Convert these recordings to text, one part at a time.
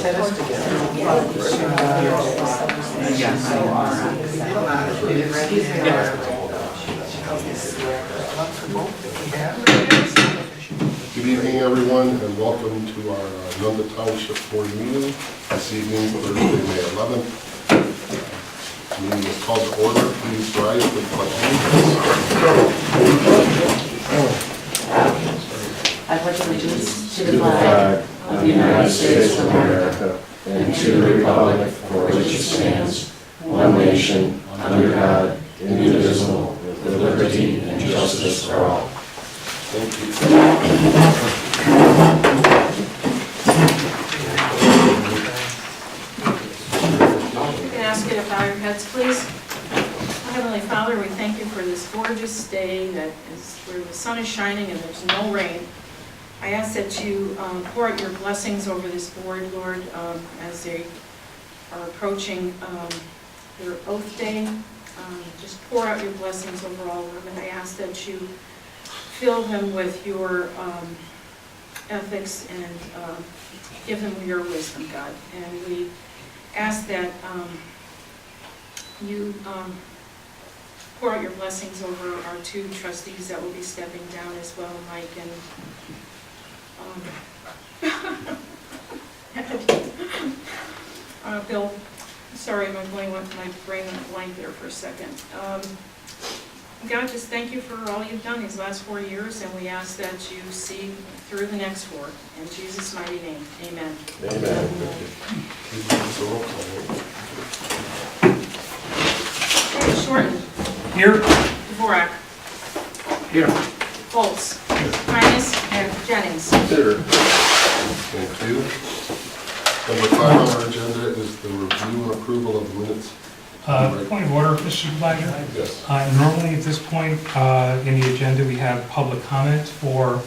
Good evening, everyone, and welcome to our Nunda Township Board meeting this evening, Thursday, May 11th. Meeting is called to order. Please rise for the pledge I pledge allegiance to the flag of the United States of America and to the republic for which it stands, one nation, under God, indivisible, with liberty and justice for all. Thank you. You can ask you to bow your heads, please. Heavenly Father, we thank you for this gorgeous day where the sun is shining and there's no rain. I ask that you pour out your blessings over this board, Lord, as they are approaching their oath day. Just pour out your blessings over all of them, and I ask that you fill them with your ethics and give them your wisdom, God. And we ask that you pour out your blessings over our two trustees that will be stepping down as well, Mike and Bill. Sorry, I'm going with my brain went blank there for a second. God, just thank you for all you've done these last 4 years, and we ask that you see through the next 4. In Jesus' mighty name, amen. Amen. Okay, Shorten. Here. Dvorak. Here. Foltz. Minus and Jennings. Here. Thank you. Number 5 on our agenda is the review and approval of minutes. Point of order, Mr. Supervisor. Yes. Normally at this point in the agenda, we have public comment for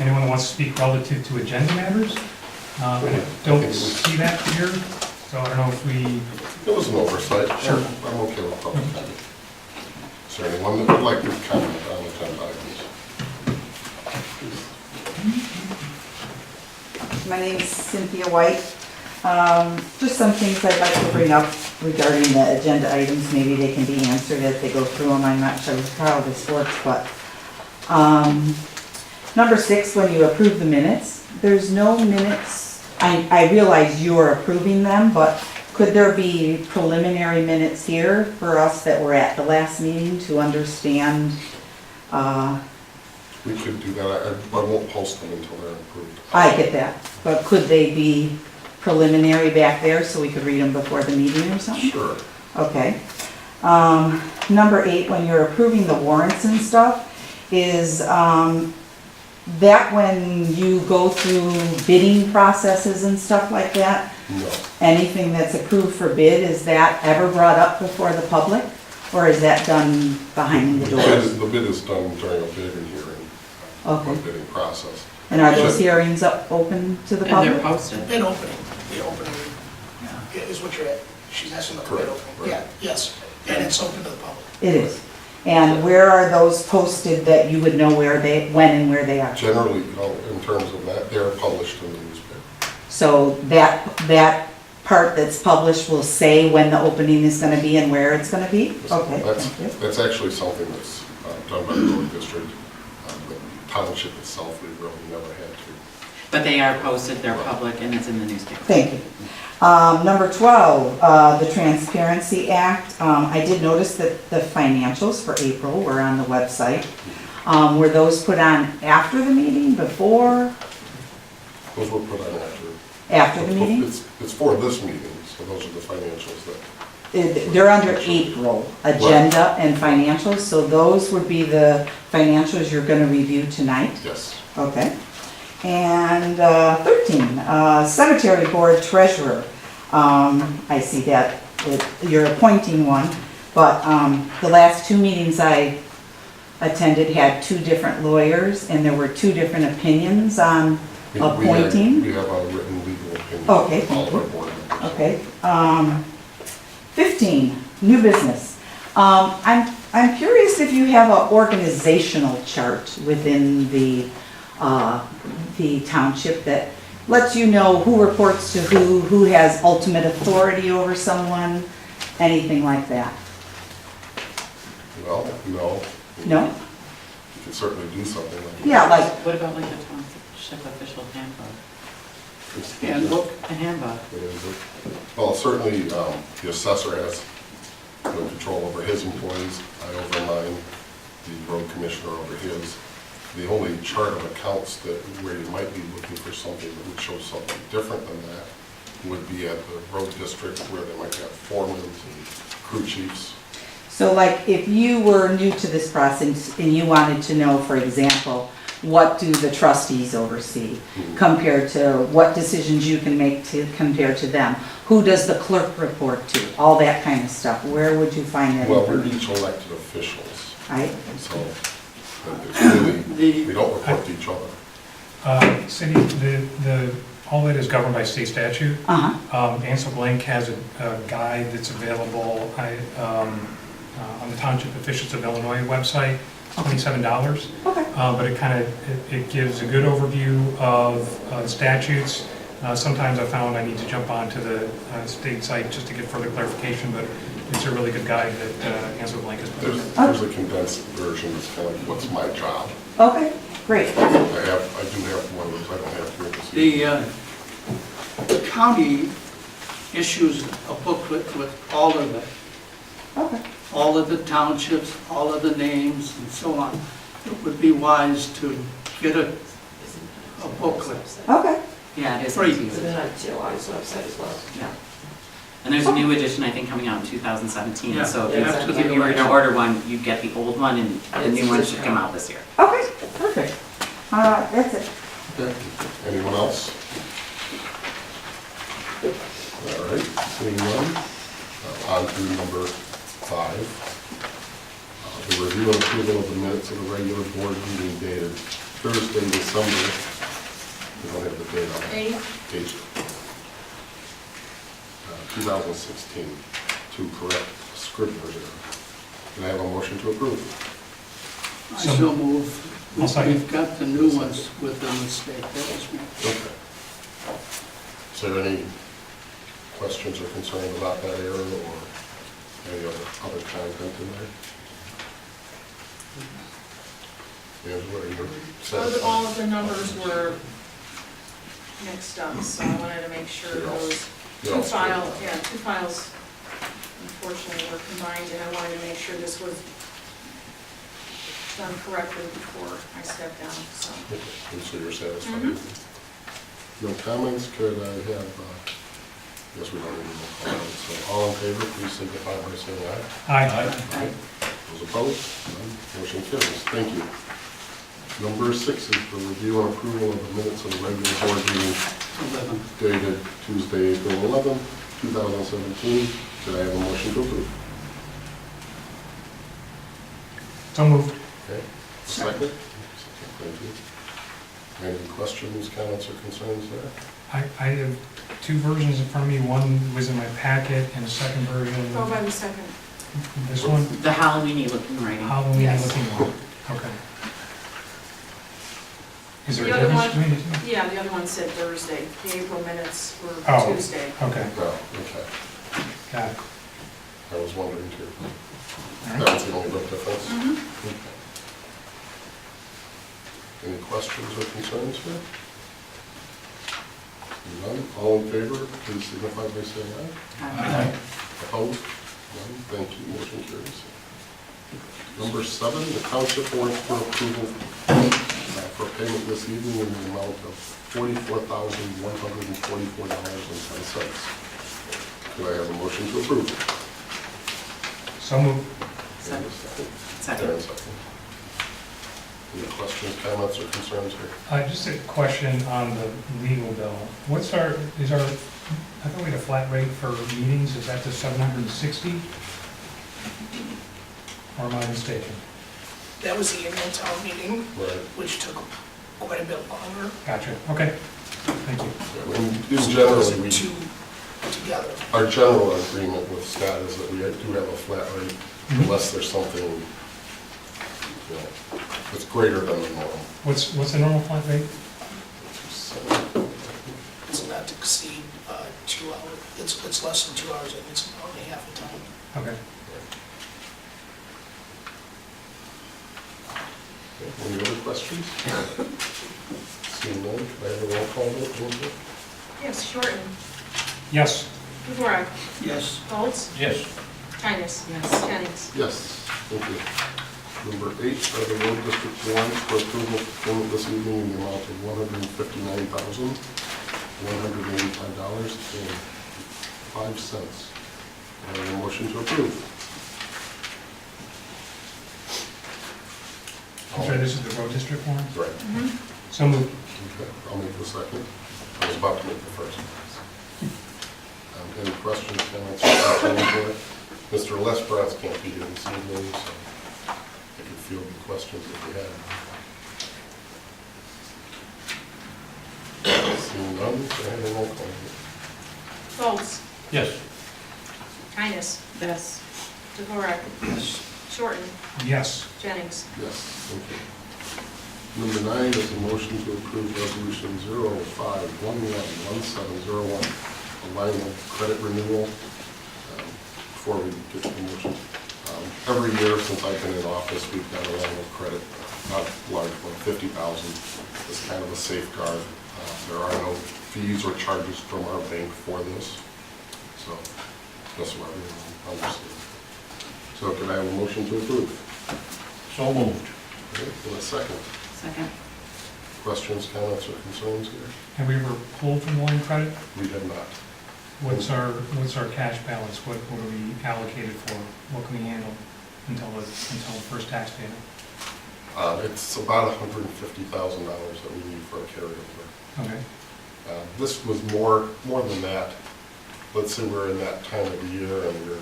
anyone who wants to speak relative to agenda matters. I don't see that here, so I don't know if we... It was an oversight. Sure. I'm okay with public comment. Is there anyone that would like to comment on agenda items? My name is Cynthia White. Just some things I'd like to bring up regarding the agenda items. Maybe they can be answered as they go through them. I'm not sure how this works, but number 6, when you approve the minutes, there's no minutes. I realize you're approving them, but could there be preliminary minutes here for us that were at the last meeting to understand? We could do that. I won't post them until they're approved. I get that, but could they be preliminary back there so we could read them before the meeting or something? Sure. Okay. Number 8, when you're approving the warrants and stuff, is that when you go through bidding processes and stuff like that? No. Anything that's approved for bid, is that ever brought up before the public? Or is that done behind the doors? The bid is done during a bidding hearing. Okay. Bidding process. And are those hearings open to the And public? they're posted. Bid opening, the opening is what you're at, she's asking about the bid Correct, opening. right. Yeah, yes, and it's open to the public. It is. And where are those posted that you would know where when and where they are? Generally, in terms of that, they're published in the newspaper. So that part that's published will say when the opening is going to be and where it's going to be? Okay, thank you. That's actually something that's done by the road district. The township itself, we really never had to. But they are posted, they're public, and it's in the newspaper. Thank you. Number 12, the Transparency Act. I did notice that the financials for April were on the website. Were those put on after the meeting, before? Those were put on after. After the meeting? It's for this meeting, so those are the financials that. They're under April, agenda and financials, so those would be the financials you're going to review tonight? Yes. Okay. And 13, Cemetery Board Treasurer. I see that you're appointing one, but the last 2 meetings I attended had 2 different lawyers, and there were 2 different opinions on appointing. We have a written legal opinion. Okay, from all thank of our you. board members. Okay. 15, new business. I'm curious if you have an organizational chart within the township that lets you know who reports to who has ultimate authority over someone, anything like that? Well, no. No? You could certainly do something like that. Yeah, like, What about like the township official handbook? Handbook. A handbook. Well, certainly, the assessor has no control over his employees, I over mine, the road commissioner over his. The only chart of accounts that, where you might be looking for something that would show something different than that would be at the road district where they might have foremen and crew chiefs. so like if you were new to this process and you wanted to know, for example, what do the trustees oversee compared to what decisions you can make to compare to them? Who does the clerk report to? All that kind of stuff. Where would you find that Well, we're information? each elected officials, Right? so it's really, we don't report to each other. Cindy, all that is governed by state statute. Uh-huh. Ansel Blank has a guide that's available on the Township Officials of Illinois website, $27. Okay. But it gives a good overview of statutes. Sometimes I found I need to jump onto the state site just to get further clarification, but it's a really good guide that Ansel Blank has put together. There's a condensed version, it's kind of like, what's my job? Okay, great. I do have one of those, I don't have to. The county issues a booklet with all of it, Okay. all of the townships, all of the names and so on. It would be wise to get a booklet. Okay. Yeah, it is. Free. It's on TOI's website as well. Yeah. And there's a new edition, I think, coming out in 2017. Yeah, So yeah, if you were to order one, you get the old one, and the new one should come out this year. Okay, perfect. That's it. Anyone else? All right, seeing none, on to number 5. The review and approval of the minutes of the regular board meeting dated Thursday, December, we don't have the date on it. 8th, 2016, to correct a scrivener's error. Can I have a motion to approve? I So- so move. I'll second. We've got the new ones with the mistake, that was me. Okay. Is there any questions or concerns about that error or any other content in there? Angela, are you satisfied? All of the numbers were mixed up, so I wanted to make sure those two files unfortunately were combined, and I wanted to make sure this was done correctly before I stepped down, so. Okay, and so you're satisfied? No comments, could I have, yes, we don't need any more comments, so all in favor, please signify by saying aye. Aye. Those opposed? None. Motion carries. Thank you. Number 6 is the review and approval of the minutes of the regular board meeting 11. dated Tuesday, April 11th, 2017. Could I have a motion to approve? So moved. Okay. Second? Thank you. Any questions, comments, or concerns there? I have two versions in front of me. One was in my packet, and a second version, Go by the second. this one, The Halloween-y looking writing. Halloween Yes. looking one. Okay. Is there The a other difference one- between the two? Yeah, the other one said Thursday, the April minutes were Oh. Tuesday. Okay, No, okay. got it. I was wondering too. All That right. was the only big difference? Mhm. Okay. Any questions or concerns here? None? All in favor, please signify by saying aye. Opposed? None? Thank you. Motion carries. Number 7, the township warrant for approval for payment this evening in the amount of $44,144.10. Do I have a motion to approve? So moved. And a Second. Aaron, second. Any questions, comments, or concerns here? Just a question on the legal bill. I thought we had a flat rate for meetings, is that the 760? Or am I mistaken? That was the annual town meeting, Right. which took quite a bit longer. Gotcha, okay, thank you. In general, we, Two together. our general agreement with Scott is that we do have a flat rate unless there's something, you know, that's greater than the norm. What's the normal flat rate? 2 hours. It's less than 2 hours, I think it's only half the time. Okay. Any other questions? Seeing none, can I have a roll call vote, Elizabeth? Yes, Shorten, Yes. Dvorak, Yes. Folds, Yes. Tynes. Yes. Jennings. Yes, thank you. Number 8, are the road district warrants for approval for payment this evening in the amount of $159,185.05. I have a motion to approve. I'm sorry, this is the road district one? Right. So moved. Okay, I'll make the second. I was about to make the first. Any questions, comments, or concerns for it? Mr. Lesbrats can't be here this evening, so I could field the questions if you had. Seeing none, can I have a roll call? Folds, Yes. Tynes. Yes. Dvorak, Yes. Shorten, Yes. Jennings. Yes, thank you. Number 9 is a motion to approve resolution 05111701, a line of credit renewal. Before we get to the motion, every year since I've been in office, we've got a line of credit, not large one, 50,000, as kind of a safeguard. There are no fees or charges from our bank for this, so that's what everyone understands. So can I have a motion to approve? So moved. Okay, for a second. Second. Questions, comments, or concerns here? Have we ever pulled from line credit? We have not. What's our cash balance? What are we allocated for? What can we handle until the first tax payment? It's about $150,000 that we need for a carryover. Okay. This was more than that. Let's say we're in that time of the year and we're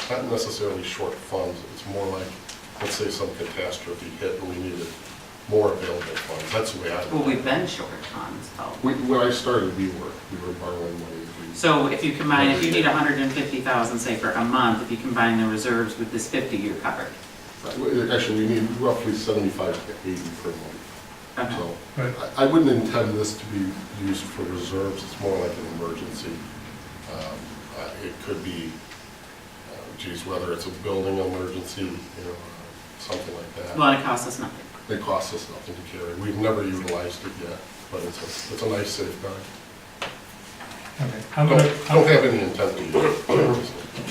not necessarily short funds. It's more like, let's say some catastrophe hit and we needed more available funds. That's the way I. Well, we've been short funds though. When I started, we were borrowing money. So if you combine, if you need 150,000, say for a month, if you combine the reserves with this 50, you're covered. Actually, we need roughly 75 to 80 per month. Okay. So Right. I wouldn't intend this to be used for reserves. It's more like an emergency. It could be, whether it's a building emergency, something like that. Well, it costs us nothing. It costs us nothing to carry. We've never utilized it yet, but it's a nice safeguard. Okay. Don't have any intent to use it.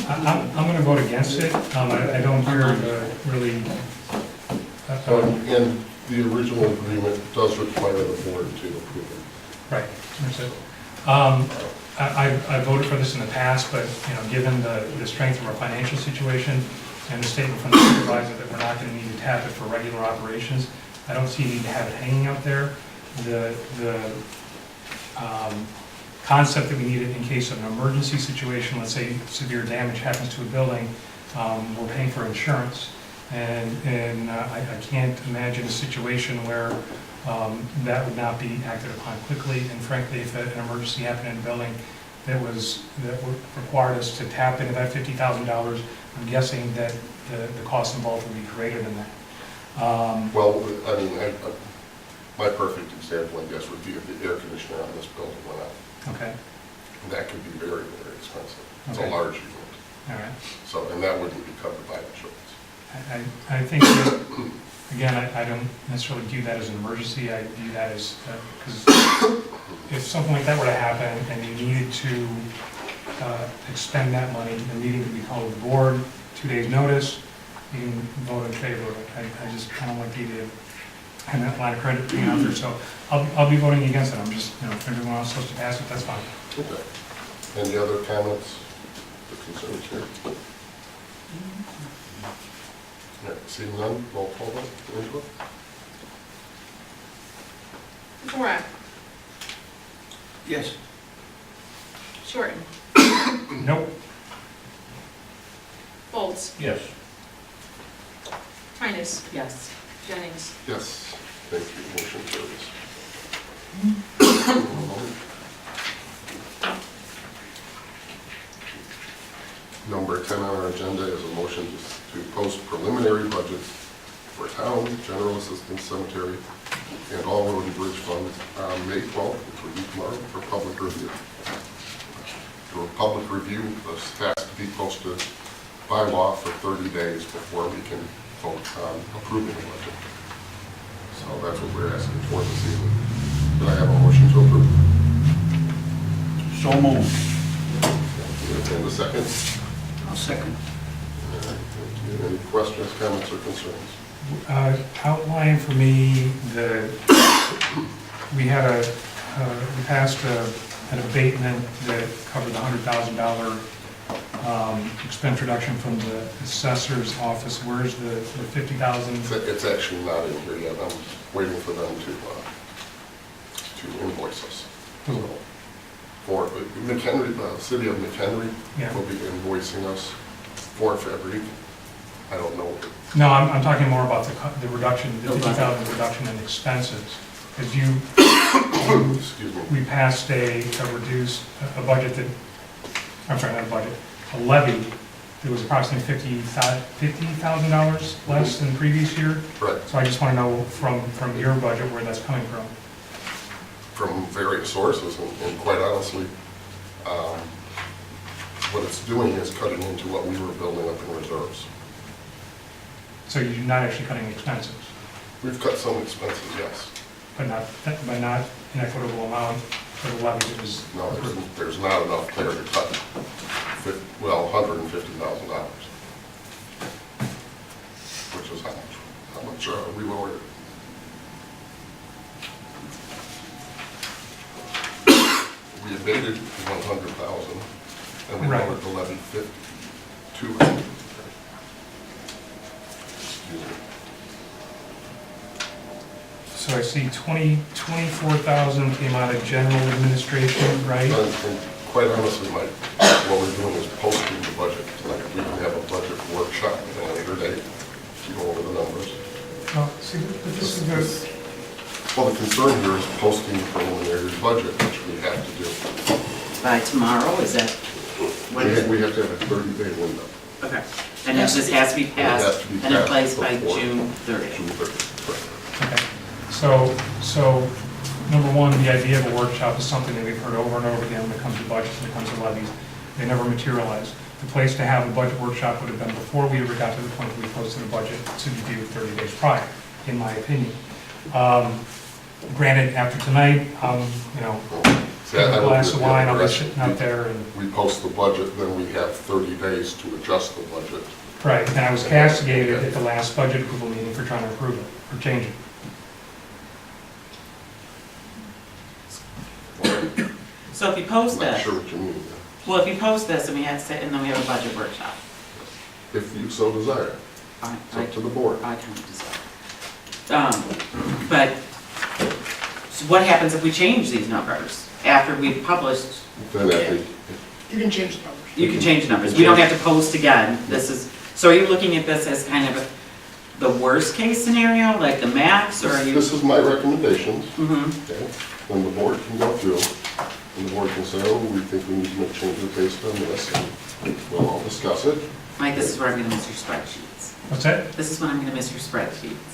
I'm going to vote against it. I don't hear really. And the original agreement does require the board to approve it. Right. Understood. I voted for this in the past, but given the strength of our financial situation and the statement from the supervisor that we're not going to need to tap it for regular operations, I don't see a need to have it hanging out there. The concept that we need it in case of an emergency situation, let's say severe damage happens to a building, we're paying for insurance. And I can't imagine a situation where that would not be acted upon quickly. And frankly, if an emergency happened in a building that required us to tap into that $50,000, I'm guessing that the cost involved would be greater than that. Well, I mean, my perfect example, I guess, would be if the air conditioner on this building went out. Okay. That could be very, very expensive. It's Okay. a large unit. All right. So, and that wouldn't be covered by insurance. I think, that, again, I don't necessarily view that as an emergency. I view that as, because if something like that were to happen and you needed to expend that money, the meeting could be called to the board, 2 days' notice, you can vote in favor of it. I just kind of like the idea of having that line of credit being out there. So I'll be voting against it. I'm just, if everyone else wants to pass it, that's fine. Okay. Any other comments or concerns here? All right, seeing none, roll call vote. Angela? Dvorak, Yes. Shorten, Nope. Folds, Yes. Tynes, Yes. Jennings. Yes. Thank you. Motion carries. Number 10 on our agenda is a motion to post preliminary budgets for town, general assistance, cemetery, and all road and bridge funds on May 12th, which will be tomorrow, for public review. public review, this has to be posted by law for 30 days before we can vote on approving the budget. So that's what we're asking for this evening. Can I have a motion to approve? So moved. And a second? I'll second. All right, thank you. Any questions, comments, or concerns? Outline for me we passed an abatement that covered the $100,000 expense reduction from the assessor's office. Where's the 50,000? It's actually not in here yet. I'm waiting for them to invoice us. Who? For McHenry, the city of McHenry Yeah. will be invoicing us for February. I don't know. No, I'm talking more about the reduction, the 50,000 reduction in expenses. Because Excuse me. we passed a budget that, I'm sorry, not a budget, a levy that was approximately $50,000 less than the previous year. Correct. So I just want to know from your budget where that's coming from. From various sources, and quite honestly, what it's doing is cutting into what we were building up in reserves. So you're not actually cutting expenses, We've cut some expenses, yes. but not an equitable amount for the levy that was No, approved. there's not enough there to cut, $150,000. Which is how much we lowered it. We abated 100,000, and we Right. lowered the levy 200. Excuse me. So I see 24,000 came out of general administration, right? And quite honestly, Mike, what we're doing is posting the budget tonight. We can have a budget workshop at a later date to go over the numbers. Oh, see, but this is good. Well, the concern here is posting the preliminary budget, which we have to do. By tomorrow, is that, when is We have to have a 30-day window. Okay, and this has to be It has passed to be and in passed place by before June 30th. June 30th, correct. Okay, so, number one, the idea of a workshop is something that we've heard over and over again when it comes to budgets, when it comes to levies. They never materialize. The place to have a budget workshop would have been before we ever got to the point where we posted a budget to be due 30 days prior, in my opinion. Granted, after tonight, See, I a don't glass of agree with wine, I'll be the sitting out there and, We post the budget, then we have 30 days to adjust the budget. right, and I was castigated at the last budget approval meeting for trying to approve it, or change it. So if you post I'm not this, sure what you mean, well, if you post this and we have to, and then we have a budget workshop, if you so desire. It's up to the board. I kind of decide. But, so what happens if we change these numbers after we've published? Then at the, You can change the numbers. You can change the numbers, we don't have to post again, this is, so are you looking at this as kind of the worst case scenario, like the max, or are you? this is my recommendations, Mhm. okay? Then the board can go through, and the board can say, oh, we think we need to make changes based on this, and we'll all discuss it. Mike, this is where I'm gonna miss your spreadsheets. What's that? This is when I'm gonna miss your spreadsheets.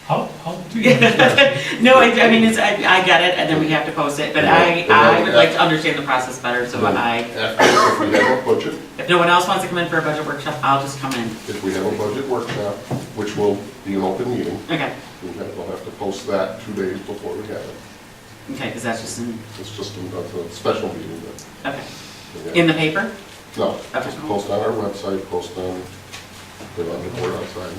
I'll do that. No, I mean, I get it, and then we have to post it, but I would like to understand the process better, so Then I, After, if we have a budget, if no one else wants to come in for a budget workshop, I'll just come in. if we have a budget workshop, which will be an open meeting, Okay, we'll have to post that 2 days before we have it. okay, because that's just in, It's just a special meeting, but. okay. In the paper? No, Okay. just post on our website, post on the board outside.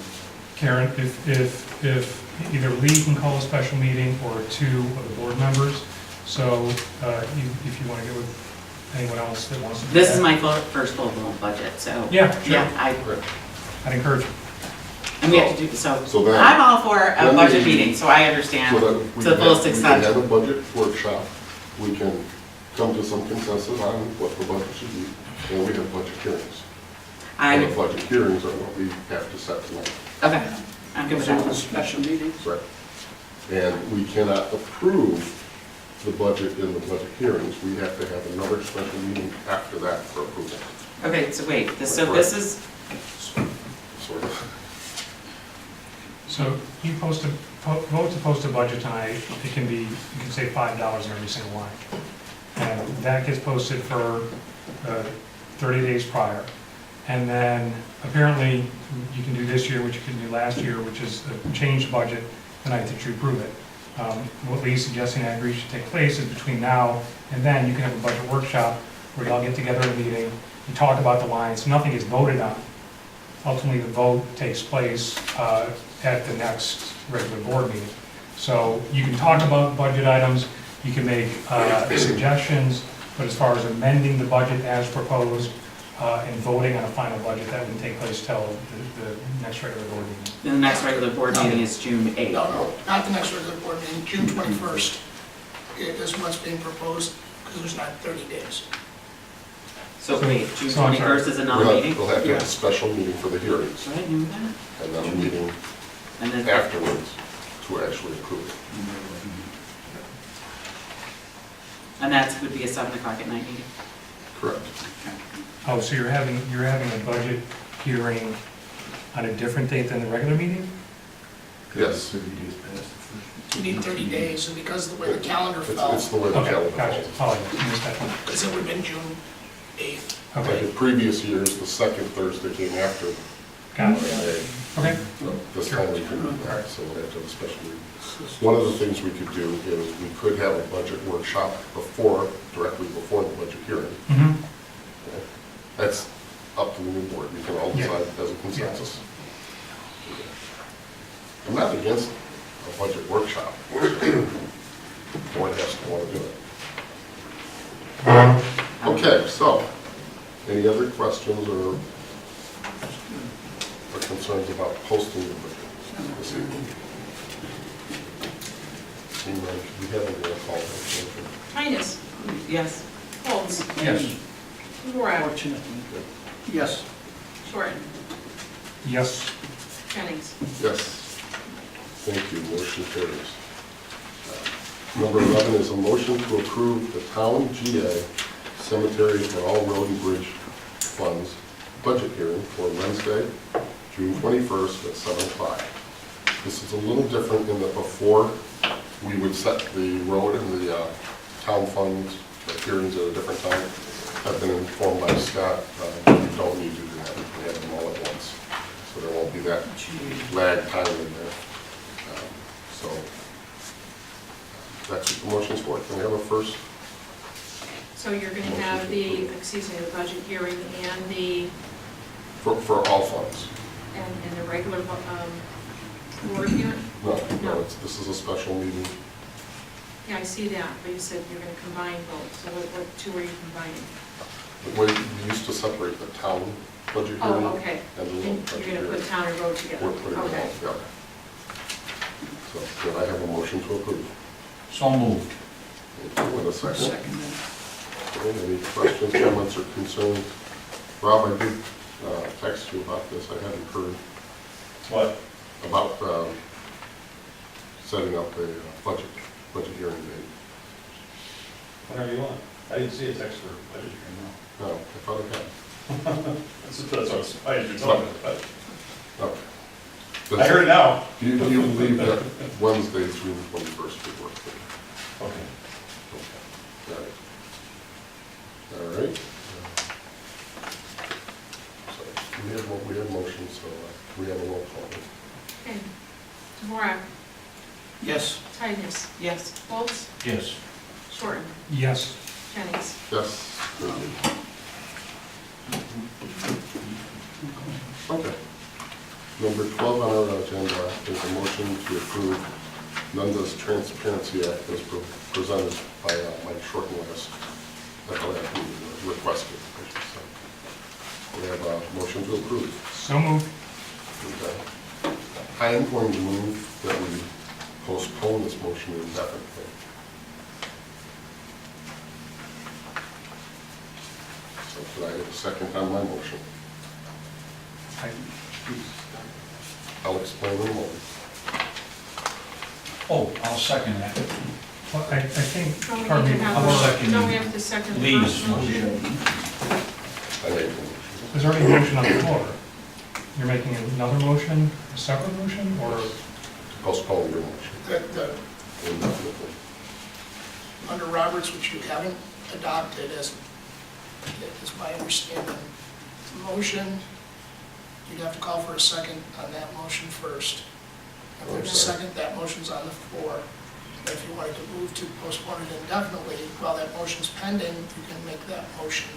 Karen, if either Lee can call a special meeting or two of the board members, so if you want to get with anyone else that wants to. do This is that. my first full-blown budget, so. Yeah, sure. Yeah, Right. I'd encourage you. and we have to do, so, So then- I'm all for a then budget we- meeting, so I understand So to that we the can fullest have, we can extent. have a budget workshop, we can come to some consensus on what the budget should be, and we have budget hearings. And the I, budget hearings are what we have to set tonight. okay, I'm good with So the that. special meetings? Right. And we cannot approve the budget in the budget hearings, we have to have another special meeting after that for approval. Okay, so wait, so this is, Sort of. So you vote to post a budget tonight, it can be, you can say $5 in every single line. And that gets posted for 30 days prior. And then apparently you can do this year, which you couldn't do last year, which is a changed budget the night that you approve it. What Lee's suggesting, I agree, should take place is between now and then, you can have a budget workshop where you all get together in a meeting, you talk about the lines, nothing is voted on. Ultimately, the vote takes place at the next regular board meeting. So you can talk about budget items, you can make suggestions, but as far as amending the budget as proposed and voting on a final budget, that wouldn't take place till the next regular board meeting. The next regular board meeting is June 8th. No, not the next regular board meeting, June 21st is what's being proposed, because there's not 30 days. So wait, June So I'm sorry. 21st is another meeting? We'll have to have a special meeting for the hearings, Right, knew that. and then a meeting And then, afterwards to actually approve it. and that would be a 7 o'clock at night meeting? Correct. Oh, so you're having a budget hearing on a different date than the regular meeting? Yes. You need 30 days, and because of the way the calendar It's fell, the way the Okay, calendar gotcha. falls. Oh, I missed that one. because it would have been June 8th. Like Okay, in previous years, the second Thursday came after got it. May. Okay, This time we couldn't do that, so we'll have to have a special meeting. One of the things we could do is we could have a budget workshop directly before the budget hearing. mhm. That's up to the new board, you can all Yeah. decide as a consensus. I'm not against a budget workshop. The board has to want to do it. Okay, so, any other questions or concerns about posting the budget this evening? Seeing none, we have a roll call. Titus, Yes. Folds, Yes. Dvorak, Fortunately. Yes. Shorten, Yes, Jennings. Yes. Thank you, motion carries. Number 11 is a motion to approve the town GA cemetery and all road and bridge funds budget hearing for Wednesday, June 21st at 7 o'clock. This is a little different in that before we would set the road and the town funds hearings at a different time. I've been informed by Scott, you don't need to do that, we can have them all at once. So there won't be that lag time in there. So that's what the motion's for. Can we have a first? So you're going to have the budget hearing and For all funds? and the regular board hearing? No, this is a special meeting. Yeah, I see that, but you said you're going to combine both, so what two are you combining? We used to separate the town budget hearing Oh, okay. and the And road you're budget going to hearing. put town and road together? We're putting them all Okay. together. So, can I have a motion to approve? So moved. Thank you. And a second? Second. Okay, any questions, comments, or concerns? Rob, I did text you about this. I hadn't heard What? about setting up a budget hearing date. Whatever you want. I didn't see a text for budget hearing, no. No, I thought I had. That's what I was, I didn't tell you, but Okay. I heard it now. Do you believe that Wednesday, June 21st would work for you? Okay. Okay. All right. So we have motions, so we have a roll call. Okay. Dvorak, Yes. Titus, Yes. Folds, Yes. Shorten, yes. Jennings. Yes. Okay. Number 12 on our agenda is a motion to approve Nunda's Transparency Act as presented by Mike Shortenlist at the last meeting, requested, I should say. We have a motion to approve. So moved. Okay. I am going to move that we postpone this motion indefinitely. So could I have a second on my motion? I'll explain in a moment. Oh, I'll second that. Well, I think, Don't we pardon need me, to have I'll a- second Don't we have to second the Lee's first motion? I made the motion. there's already a motion on the floor. You're making another motion, a separate motion, or? Postpone your motion The indefinitely. under Roberts, which you haven't adopted as is my understanding. Motion, you'd have to call for a second on that motion first. If there's a second, that motion's on the floor. And if you wanted to move to postpone it indefinitely, while that motion's pending, you can make that motion.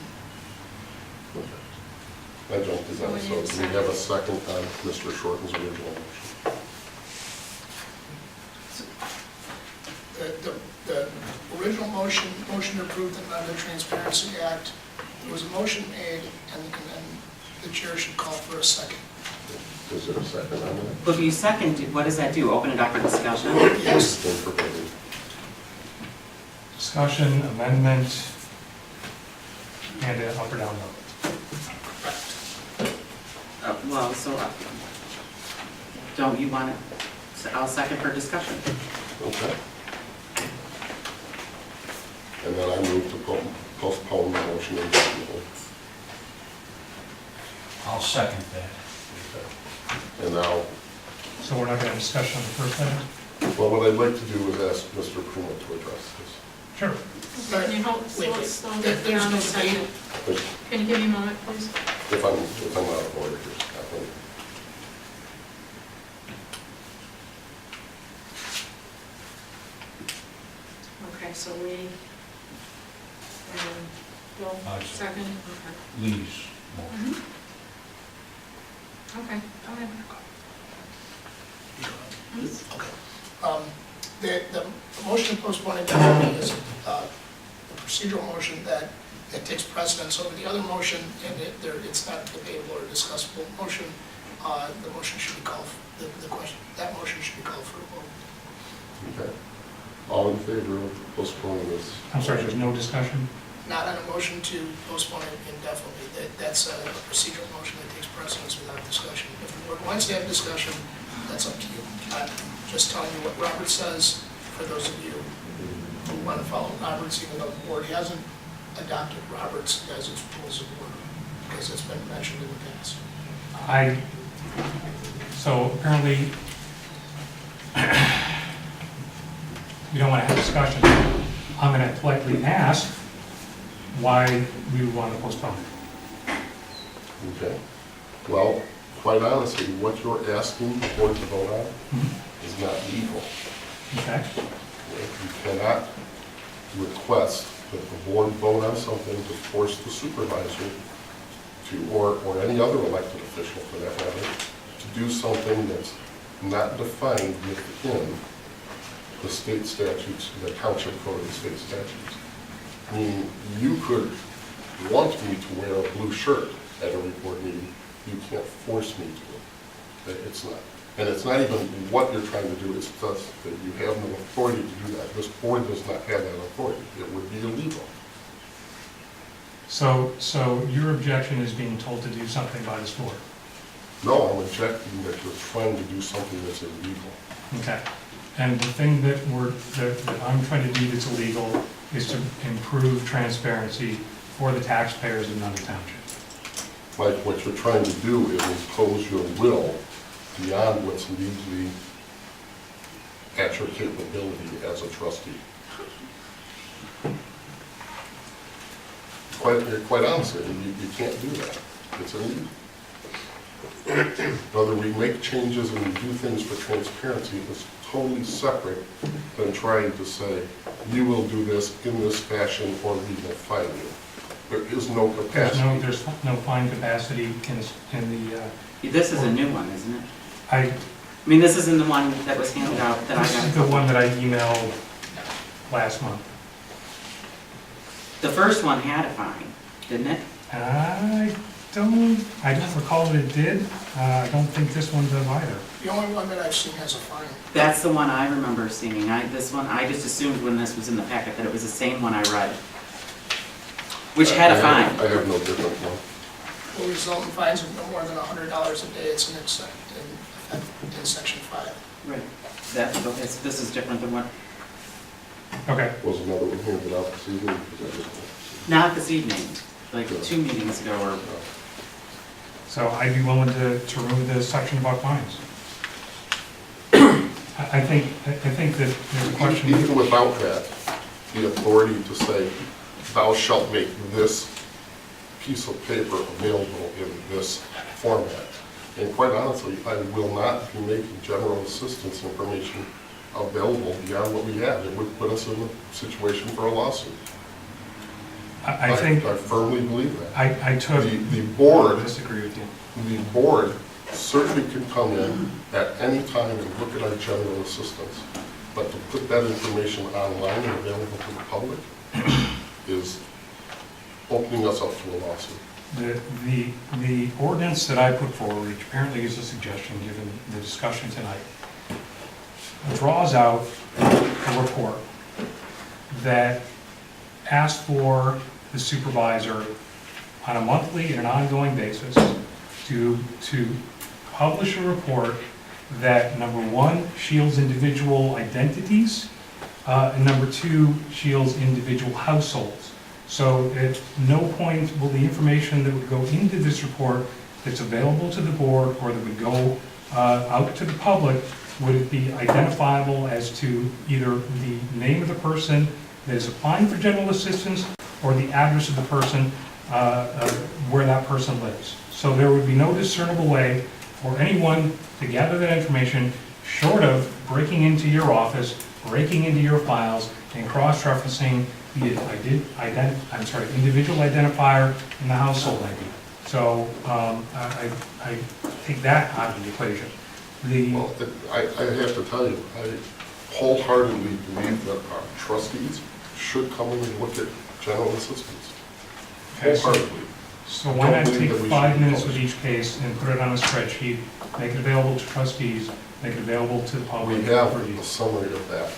I jumped the gun, so do we have a second on Mr. Shorten's original motion? The original motion to approve the Nunda Transparency Act, there was a motion made, and then the chair should call for a second. Is there a second on that? But if you second, what does that do? Open it up for discussion? Yes. Then for voting. Discussion, amendment, and an up or down vote. Well, so, don't you want it? I'll second for discussion. Okay. And then I move to postpone the motion indefinitely. I'll second that. Okay. And now, So we're not going to have discussion on the first item? well, what I'd like to do is ask Mr. Kuma to address this. Sure. Can you hold, slow it There's down no a second? debate. Can you give me a moment, please? If I'm out of order here, Kathleen. Okay, so we, Bill, second, okay. Lee's motion. Okay, go ahead. Okay. The motion to postpone indefinitely is a procedural motion that takes precedence over the other motion, and it's not a debatable or discussable motion. The motion should be called, that motion should be called for a vote. Okay. All in favor of postponing this? I'm sorry, there's no discussion? Not on a motion to postpone it indefinitely. That's a procedural motion that takes precedence without discussion. If the board wants to have discussion, that's up to you. I'm just telling you what Robert says for those of you who want to follow Roberts, even though the board hasn't adopted Roberts as its rules of order, because it's been mentioned in the past. So apparently, we don't want to have discussion. I'm going to politely ask why we would want to postpone it. Okay. Well, quite honestly, what you're asking the board to vote on is not legal. Okay? You cannot request that the board vote on something to force the supervisor to, or any other elected official for that matter, to do something that's not defined within the state statutes, the township code of the state statutes. I mean, you could want me to wear a blue shirt at every board meeting. You can't force me to. It's not. And it's not even what you're trying to do, it's just that you have no authority to do that. This board does not have that authority. It would be illegal. So your objection is being told to do something by this board? No, I'm objecting that you're trying to do something that's illegal. Okay. And the thing that I'm trying to do that's illegal is to improve transparency for the taxpayers of Nunda Township. Like what you're trying to do is impose your will beyond what's legally at your capability as a trustee. Quite honestly, you can't do that. It's illegal. Whether we make changes and we do things for transparency is totally separate than trying to say, you will do this in this fashion or we will fine you. There is no capacity. There's no fine capacity in the, This is a new one, isn't it? I mean, this isn't the one that was handed out that I This is got. the one that I emailed last month. The first one had a fine, didn't it? I don't recall that it did. I don't think this one does either. The only one that I've seen has a fine. That's the one I remember seeing. This one, I just assumed when this was in the packet that it was the same one I read. Which had a fine. I have no different one. Will result in fines of no more than $100 a day. It's in section 5. Right. That's, okay, so this is different than what, Okay. Was another one handed out this evening? not this evening, like 2 meetings ago or, So I'd be willing to remove the section about fines. I think that there's a question. Even without that, the authority to say, thou shalt make this piece of paper available in this format. And quite honestly, I will not be making general assistance information available beyond what we have. It would put us in a situation for a lawsuit. I think, I firmly believe that. I took, The board, disagree with you. the board certainly can come in at any time and look at our general assistance. But to put that information online and available to the public is opening us up to a lawsuit. The ordinance that I put forward, which apparently is a suggestion given the discussion tonight, draws out a report that asks for the supervisor on a monthly and an ongoing basis to publish a report that, number one, shields individual identities, and number two, shields individual households. So at no point will the information that would go into this report that's available to the board or that would go out to the public, would it be identifiable as to either the name of the person that is applying for general assistance or the address of the person where that person lives. So there would be no discernible way for anyone to gather that information short of breaking into your office, breaking into your files, and cross-referencing the individual identifier and the household ID. So I take that out of the equation. Well, I have to tell you, I wholeheartedly believe that our trustees should come in and look at general assistance. Okay, so- Wholeheartedly. So why not Don't believe take that we 5 should minutes publish. with each case and put it on a spreadsheet, make it available to trustees, make it available to the We public have for a use. summary of that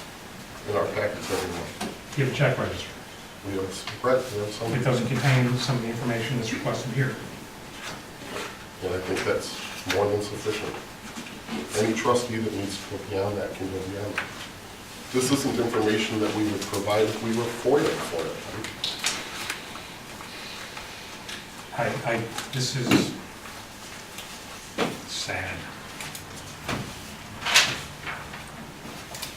in our packets every month. You have a check register. We have, right, we have some, It doesn't contain some of the information that's requested here. and I think that's more than sufficient. Any trustee that needs to go beyond that can go beyond that. This isn't information that we would provide if we were FOIA for it. This is sad.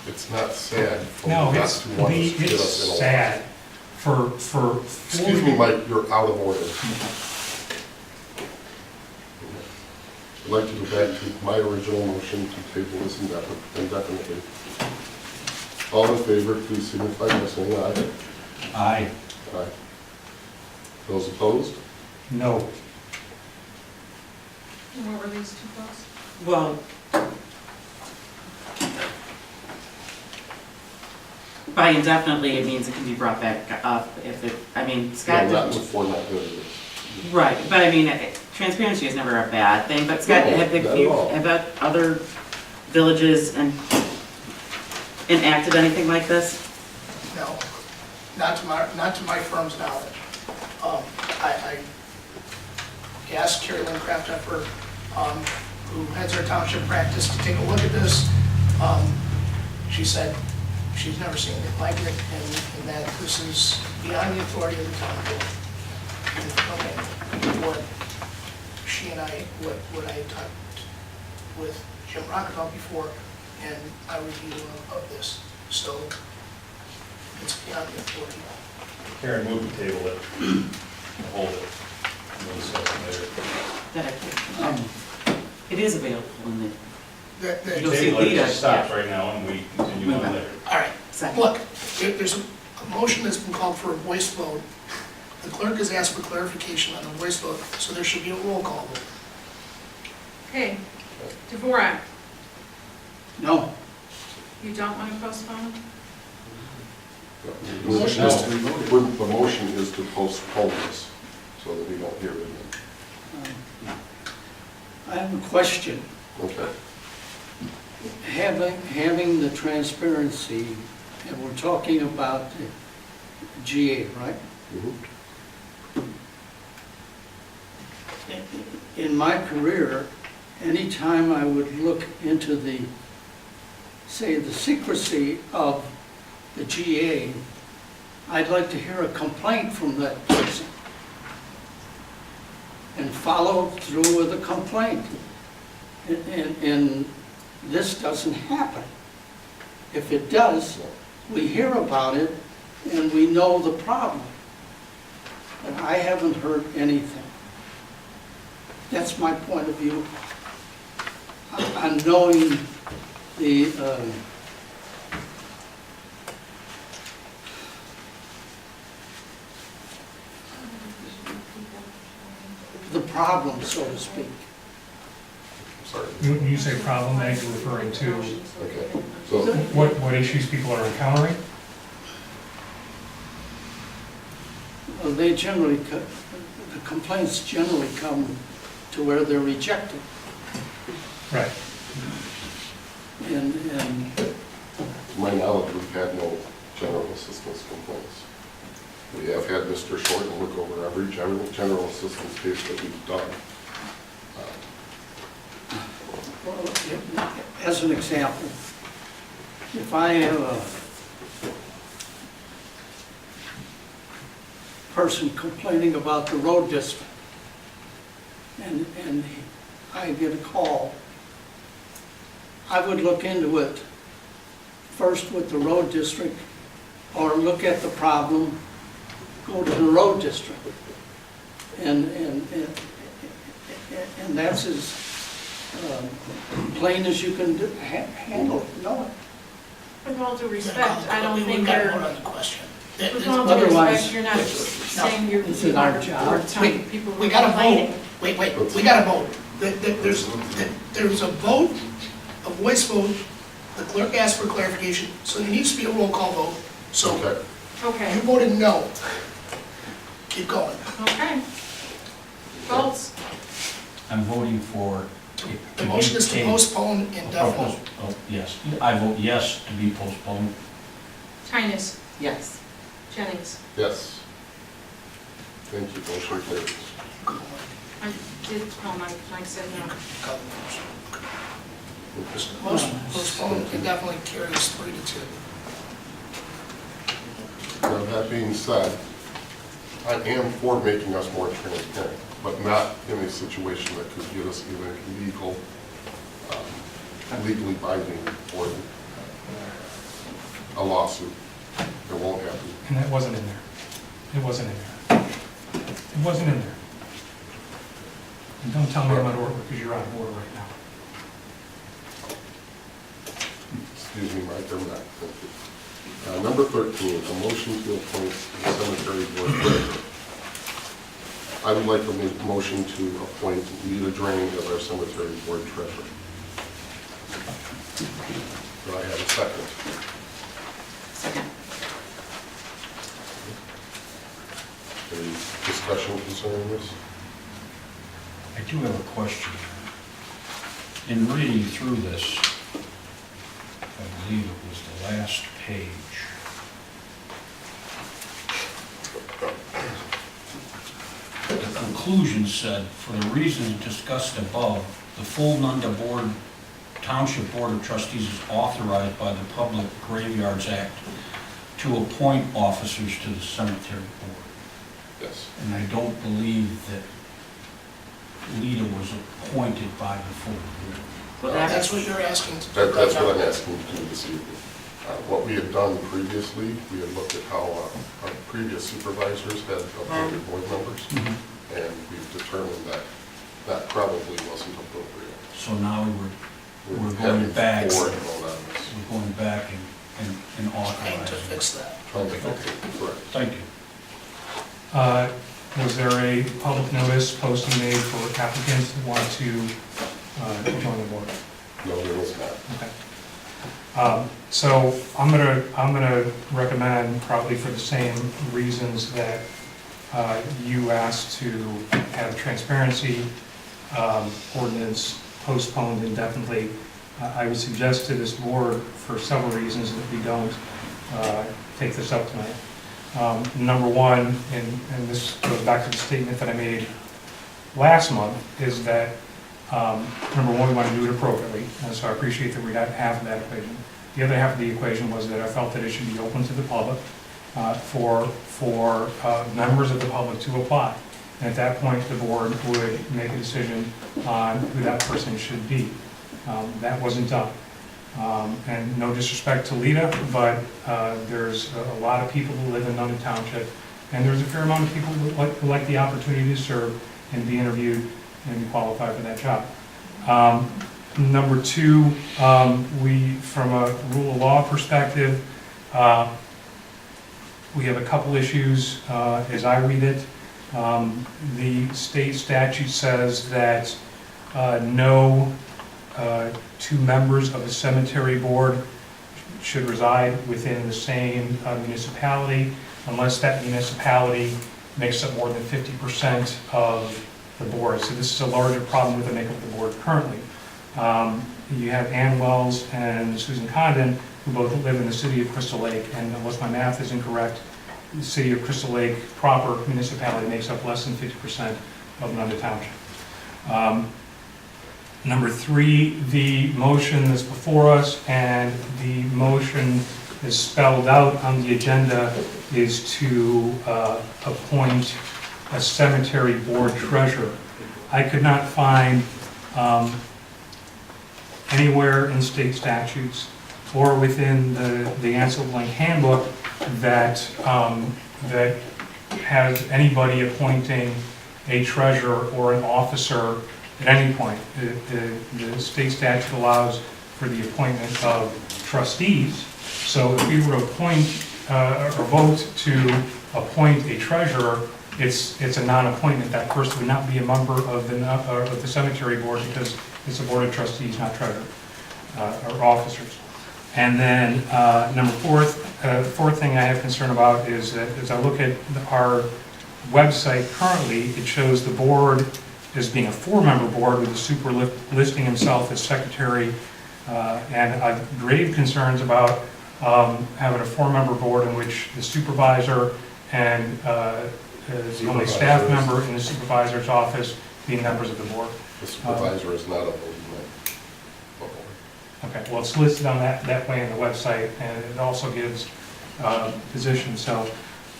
It's not sad for No, not it's, to want us to get us in a sad for. Excuse me, Mike, you're out of order. I'd like to go back to my original motion to table this indefinitely. All in favor, please signify by saying aye. Aye. Aye. Those opposed? No. And what were these two votes? Well, by indefinitely, it means it can be brought back up if it, I mean, Scott No, not didn't. before, not good. Right, but I mean, transparency is never a bad thing, but Scott, No, have not at you, all. have other villages enacted anything like this? No, not to my firm's knowledge. I asked Carrie Lynn Krafteffer, who heads our township practice, to take a look at this. She said she's never seen anything like it, and that this is beyond the authority of the town board. And what she and I, what I talked with Jim Rock about before, and my review of this. So it's beyond the authority. Karen, move to table it, and hold it. We'll discuss it later. It is available in the, That- You'll see Table it Lita, just stops yeah. right now, and we continue on later. All right, second. look, there's a motion that's been called for a voice vote. The clerk has asked for clarification on the voice vote, so there should be a roll call vote. Okay, Dvorak, No. you don't want to postpone? The motion is to postpone this, so that we don't hear it again. I have a question. Okay. Having the transparency, and we're talking about the GA, right? Mhm. In my career, anytime I would look into the, say, the secrecy of the GA, I'd like to hear a complaint from that person and follow through with a complaint. And this doesn't happen. If it does, we hear about it and we know the problem. and I haven't heard anything. That's my point of view on knowing the problem, so to speak. I'm sorry. When you say problem, then you're referring to Okay, so, what issues people are encountering? They generally, the complaints generally come to where they're rejected. Right. And to my knowledge, we've had no general assistance complaints. We have had Mr. Shorten look over every general assistance case that we've done. well, as an example, if I have a person complaining about the road district, and I get a call, I would look into it first with the road district, or look at the problem, go to the road district. And that's as plain as you can handle it, know it. With all due respect, I don't think We've got you're, more on the question. with all due Otherwise- respect, you're not saying you're, This is our or job. telling people who We are got a complaining. vote. Wait, we got a vote. There's a vote, a voice vote. The clerk asked for clarification, so there needs to be a roll call vote. So Okay, Okay, you voted no. Keep going. okay. Votes, I'm voting for. The motion is to postpone indefinitely. Oh, yes, I vote yes to be postponed. Tynes, Yes. Jennings. yes. Thank you, motion carries. I did, oh, Mike said no. Motion postponed indefinitely carries 3-2. Now, that being said, I am for making us more transparent, but not in a situation that could get us in a legally binding or a lawsuit. It won't happen. And that wasn't in there. It wasn't in there. It wasn't in there. And don't tell me I'm out of order because you're out of order right now. Excuse me, Mike, I'm back. Thank you. Number 13, a motion to appoint the cemetery board treasurer. I would like to make a motion to appoint Nunda Township as our cemetery board treasurer. Do I have a second? Second. Any discussion concerning this? I do have a question. In reading through this, I believe it was the last page. The conclusion said, for the reasons discussed above, the full Nunda Township Board of Trustees is authorized by the Public Graveyards Act to appoint officers to the cemetery board. Yes. And I don't believe that Lita was appointed by the full board. Well, That's what you're asking. That's what I'm asking you to do this evening. What we had done previously, we had looked at how our previous supervisors had appointed board members, and we've determined that that probably wasn't appropriate. So now we're going back, Four we're and vote on this. going back and Trying to authorizing. fix that. Trying to fix it, correct. Thank you. Was there a public notice posting made for applicants that want to join the board? No, there was not. Okay. So I'm gonna recommend, probably for the same reasons that you asked to have transparency ordinance postponed indefinitely. I would suggest to this board, for several reasons, that we don't take this up tonight. Number one, and this goes back to the statement that I made last month, is that number one, we want to do it appropriately, and so I appreciate that we got half of that equation. The other half of the equation was that I felt that it should be open to the public for members of the public to apply. And at that point, the board would make a decision on who that person should be. That wasn't done. And no disrespect to Lita, but there's a lot of people who live in Nunda Township And there's a fair amount of people who like the opportunity to serve and be interviewed and qualify for that job. Number two, from a rule of law perspective, we have a couple issues as I read it. The state statute says that no two members of a cemetery board should reside within the same municipality unless that municipality makes up more than 50% of the board. So this is a larger problem with the makeup of the board currently. You have Ann Wells and Susan Condon, who both live in the city of Crystal Lake, and unless my math is incorrect, the city of Crystal Lake proper municipality makes up less than 50% of Nunda Township. Number three, the motion that's before us, and the motion is spelled out on the agenda, is to appoint a cemetery board treasurer. I could not find anywhere in state statutes or within the Ansel Blank handbook that that has anybody appointing a treasurer or an officer at any point. The state statute allows for the appointment of trustees. So if we were to appoint or vote to appoint a treasurer, it's a non-appointment. That person would not be a member of the cemetery board because it's a board of trustees, not treasurer or officers. And then fourth thing I have concern about is that as I look at our website currently, it shows the board as being a 4-member board with the super listing himself as secretary, and I have grave concerns about having a 4-member board in which the supervisor and is the only staff member in the supervisor's office being members of the board. The supervisor is not a voting member. Okay, well, it's listed on that way on the website, and it also gives positions. So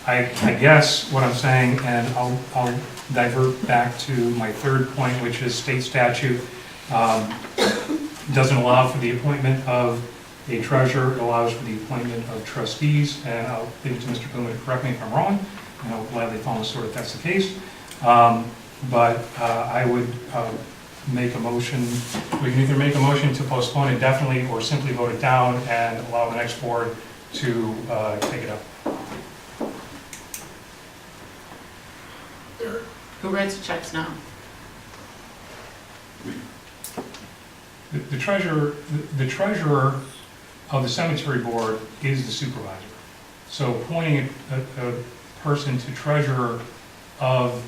I guess what I'm saying, and I'll divert back to my third point, which is state statute doesn't allow for the appointment of a treasurer. It allows for the appointment of trustees, and I'll leave it to Mr. Blumen to correct me if I'm wrong, and I'll gladly follow suit if that's the case. But I would make a motion. We can either make a motion to postpone it definitely or simply vote it down and allow the next board to take it up. Who writes the checks now? The treasurer of the cemetery board is the supervisor. So appointing a person to treasurer of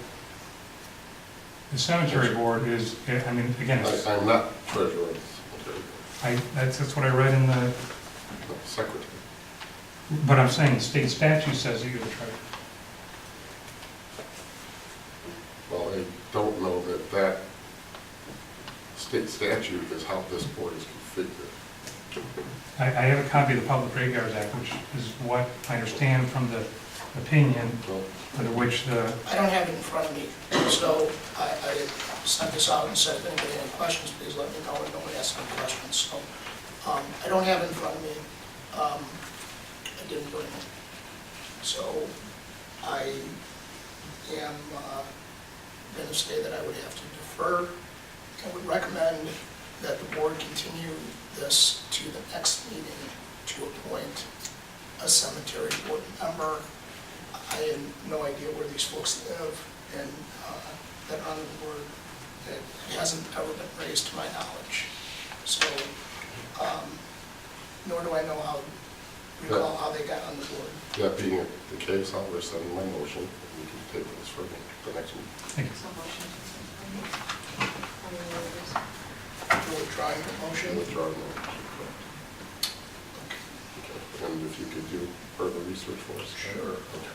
the cemetery board is, I mean, again, it's, I'm not treasurer of the cemetery. that's what I read in the, No, secretary. but I'm saying the state statute says that you're the treasurer. Well, I don't know that that state statute is how this board is configured. I have a copy of the Public Graveyards Act, which is what I understand from the opinion Well, under which the, I don't have it in front of me, so I sent this out and said, if anybody has any questions, please let me know, and don't ask any questions. So I don't have it in front of me. I didn't do anything. So I am going to say that I would have to defer. I would recommend that the board continue this to the next meeting to appoint a cemetery board member. I have no idea where these folks live, and that on the board, it hasn't ever been raised to my knowledge. So, nor do I know recall how they got on the board. that being the case, I'll rescind my motion, and we can table this for the next meeting. thank you. You're withdrawing the motion? Withdraw the motion, correct. Okay. And if you could do further research for us. Sure. Okay.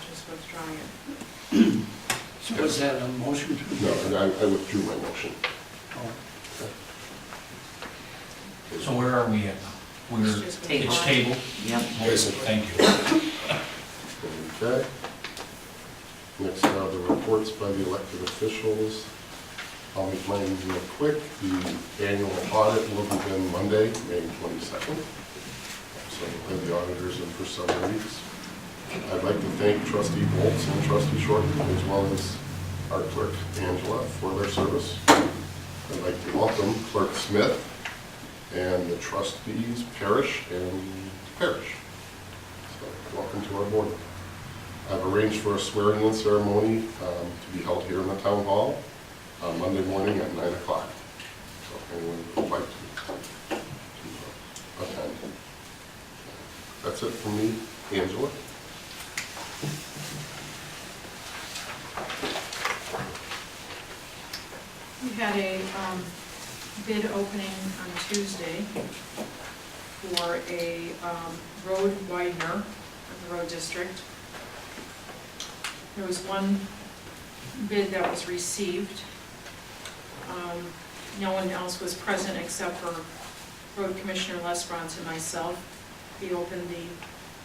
Just withdrawing it. So is that a motion to? No, and I withdrew my motion. Oh. So where are we at now? We're, It's just it's table. table? Yep. Thank you. Okay. Next are the reports by the elected officials. I'll make mine real quick. The annual audit will begin Monday, May 22nd. So we'll have the auditors in for several weeks. I'd like to thank trustee Bolts and trustee Shorten, as well as our clerk Angela, for their service. I'd like to welcome Clerk Smith and the trustees Parrish and Parrish. So, welcome to our board. I've arranged for a swearing-in ceremony to be held here in the town hall on Monday morning at 9 o'clock. So if anyone would like to attend. That's it from me. Angela? We had a bid opening on Tuesday for a road widener of the road district. There was one bid that was received. No one else was present except for Road Commissioner Lesbrance and myself. We opened the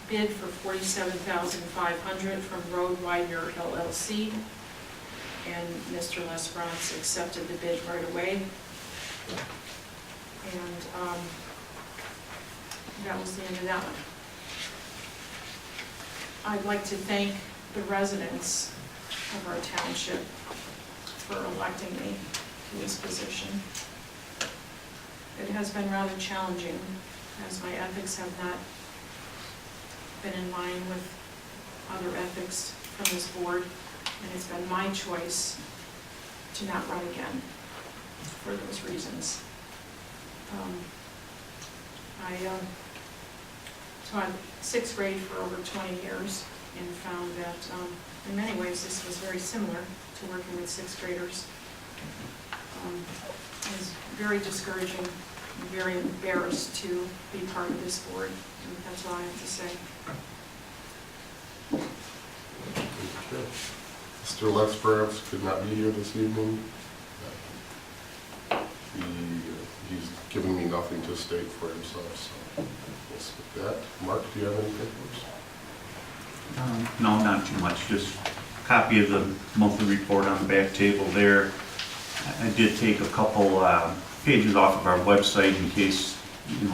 bid for $47,500 from Road Widener LLC, and Mr. Lesbrance accepted the bid right away. And that was the end of that one. I'd like to thank the residents of our township for electing me to this position. It has been rather challenging, as my ethics have not been in line with other ethics from this board, and it's been my choice to not run again for those reasons. I taught sixth grade for over 20 years and found that in many ways this was very similar to working with sixth graders. It was very discouraging and very embarrassed to be part of this board, and that's all I have to say. Mr. Lesbrance could not be here this evening. He's given me nothing to state for himself, so we'll skip that. Mark, do you have any papers? No, not too much, just a copy of the monthly report on the back table there. I did take a couple pages off of our website in case,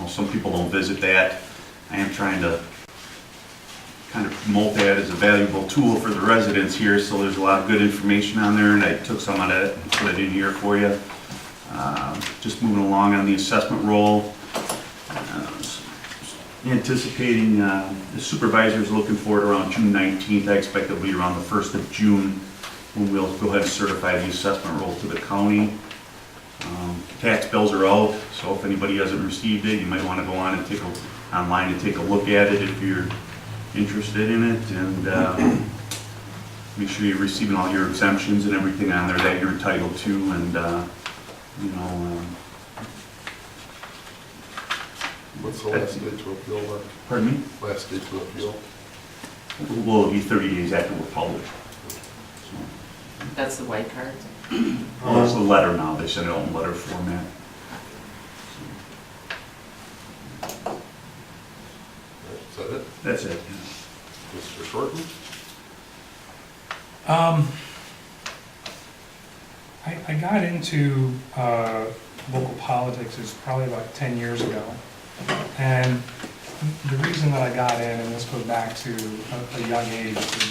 some people don't visit that. I am trying to kind of promote that as a valuable tool for the residents here, so there's a lot of good information on there, and I took some of that and put it in here for you. Just moving along on the assessment roll. Anticipating the supervisor's looking for it around June 19th. I expect it'll be around the 1st of June when we'll go ahead and certify the assessment roll to the county. Tax bills are out, so if anybody hasn't received it, you might want to go on and online and take a look at it if you're interested in it, and make sure you're receiving all your exemptions and everything on there that you're entitled to, and What's the last day to appeal, Mark? pardon me? Last day to appeal? Well, it'll be 30 days after we're published. That's the white card. Well, it's a letter now, they send it out in letter format. Is that it? That's it. Mr. Shorten? I got into local politics is probably about 10 years ago. And the reason that I got in, and this goes back to a young age, is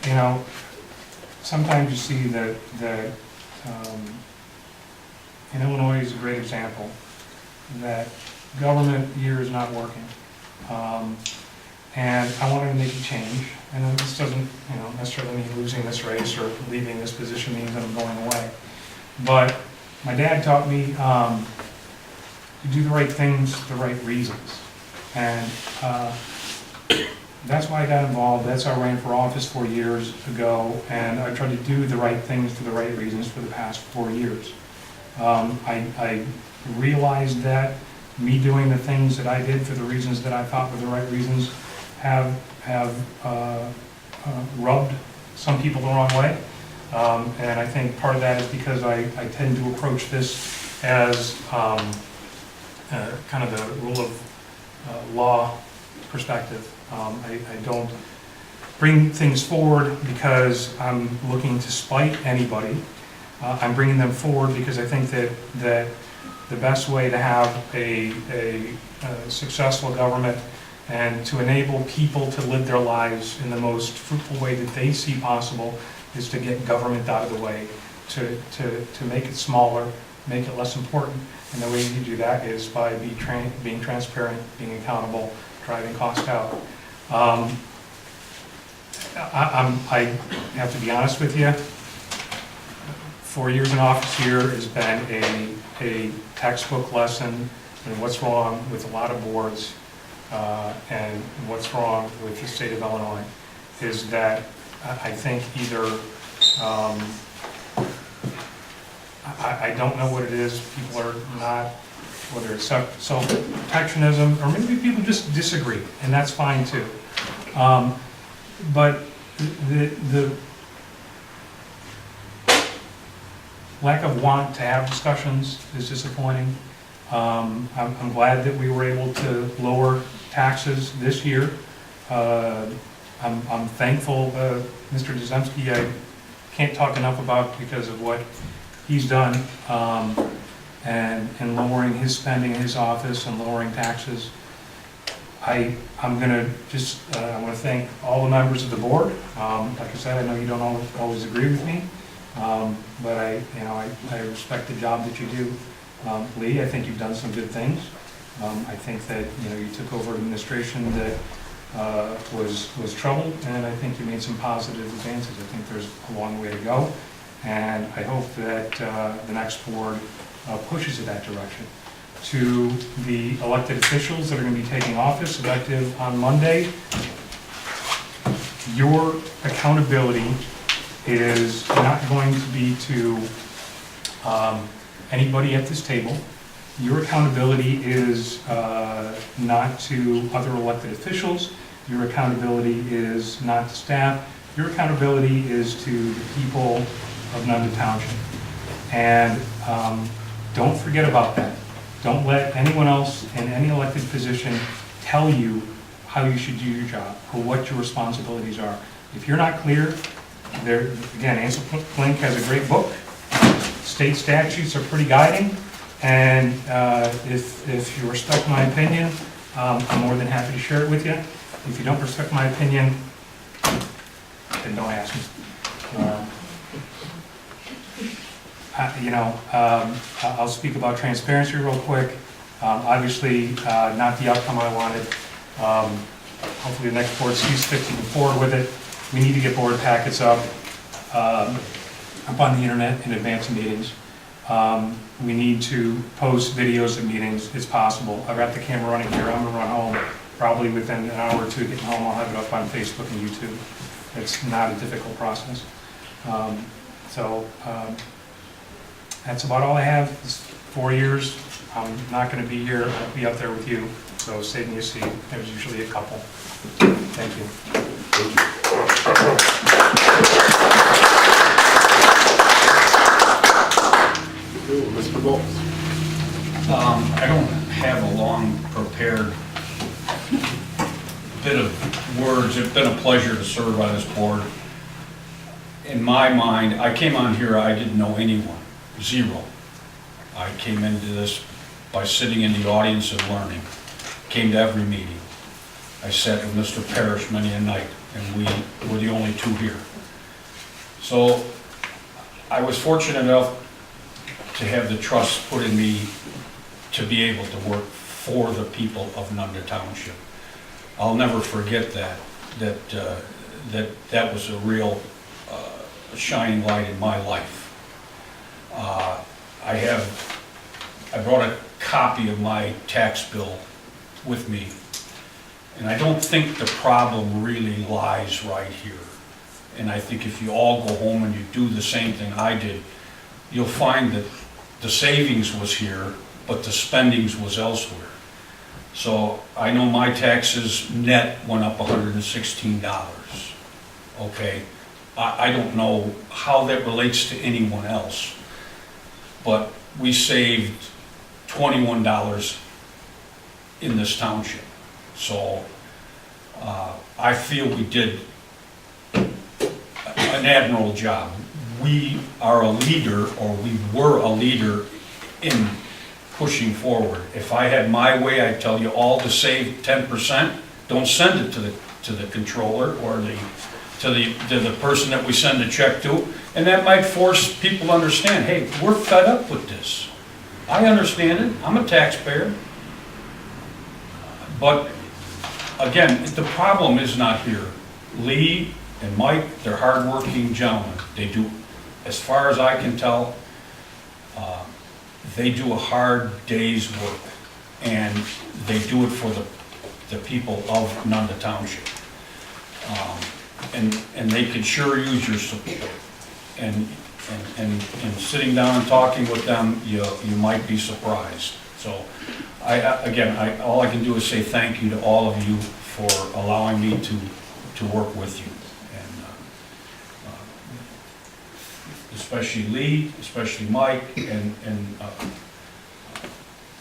that, sometimes you see that in Illinois is a great example, that government here is not working. And I wanted to make a change, and this doesn't, necessarily mean losing this race or leaving this position means I'm going away. But my dad taught me to do the right things for the right reasons. And that's why I got involved. That's how I ran for office 4 years ago, and I tried to do the right things for the right reasons for the past 4 years. I realized that me doing the things that I did for the reasons that I thought were the right reasons have rubbed some people the wrong way. And I think part of that is because I tend to approach this as kind of the rule of law perspective. I don't bring things forward because I'm looking to spite anybody. I'm bringing them forward because I think that the best way to have a successful government And to enable people to live their lives in the most fruitful way that they see possible is to get government out of the way, to make it smaller, make it less important. And the way you do that is by being transparent, being accountable, driving costs out. I have to be honest with you, 4 years in office here has been a textbook lesson in what's wrong with a lot of boards and what's wrong with the state of Illinois, is that I think either, I don't know what it is, people are not, whether it's self-protectionism, or maybe people just disagree, and that's fine too. But the lack of want to have discussions is disappointing. I'm glad that we were able to lower taxes this year. I'm thankful, Mr. Dzemski, I can't talk enough about because of what he's done, and lowering his spending in his office and lowering taxes. I'm gonna thank all the members of the board. Like I said, I know you don't always agree with me, but I respect the job that you do. Lee, I think you've done some good things. I think that you took over an administration that was troubled, and I think you made some positive advances. I think there's a long way to go, and I hope that the next board pushes in that direction. To the elected officials that are going to be taking office effective on Monday, your accountability is not going to be to anybody at this table. Your accountability is not to other elected officials. Your accountability is not to staff. Your accountability is to the people of Nunda Township. And don't forget about that. Don't let anyone else in any elected position tell you how you should do your job or what your responsibilities are. If you're not clear, again, Ansel Flink has a great book. State statutes are pretty guiding, and if you respect my opinion, I'm more than happy to share it with you. If you don't respect my opinion, then don't ask me. I'll speak about transparency real quick. Obviously, not the outcome I wanted. Hopefully the next board sees fit to move forward with it. We need to get board packets up on the internet in advance of meetings. We need to post videos of meetings. It's possible. I've got the camera running here. I'm going to run home. Probably within an hour or two getting home, I'll have it up on Facebook and YouTube. It's not a difficult process. That's about all I have. It's 4 years. I'm not going to be here. I'll be up there with you. So save me a seat. There's usually a couple. Thank you. Mr. Bowles. I don't have a long prepared bit of words. It's been a pleasure to serve on this board. In my mind, I came on here, I didn't know anyone, zero. I came into this by sitting in the audience and learning. Came to every meeting. I sat with Mr. Parrish many a night, and we were the only two here. So I was fortunate enough to have the trust put in me to be able to work for the people of Nunda Township. I'll never forget that was a real shining light in my life. I brought a copy of my tax bill with me, and I don't think the problem really lies right here. And I think if you all go home and you do the same thing I did, you'll find that the savings was here, but the spendings was elsewhere. So I know my taxes net went up $116, okay? I don't know how that relates to anyone else, but we saved $21 in this township. So I feel we did an admirable job. We are a leader, or we were a leader in pushing forward. If I had my way, I'd tell you all to save 10%, don't send it to the controller or to the person that we send the check to. And that might force people to understand, hey, we're fed up with this. I understand it, I'm a taxpayer. But again, the problem is not here. Lee and Mike, they're hardworking gentlemen. They do, as far as I can tell, they do a hard day's work. And they do it for the people of Nunda Township. And they could sure use your support. And sitting down and talking with them, you might be surprised. So, all I can do is say thank you to all of you for allowing me to work with you. And especially Lee, especially Mike, and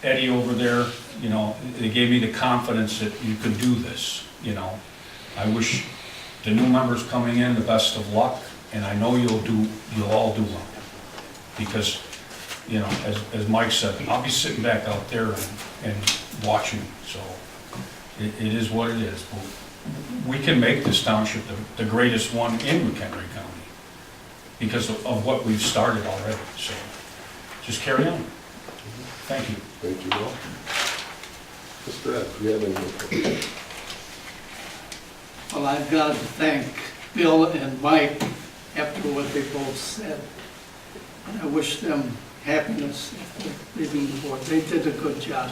Eddie over there, you know, they gave me the confidence that you could do this, you know. I wish the new members coming in the best of luck, and I know you'll all do well. Because, you know, as Mike said, I'll be sitting back out there and watching, so it is what it is. We can make this township the greatest one in McHenry County because of what we've started already, so just carry on. Thank you. Thank you, Bill. Mr. Ed, do you have any? Well, I've got to thank Bill and Mike after what they both said. And I wish them happiness after leaving the board. They did a good job.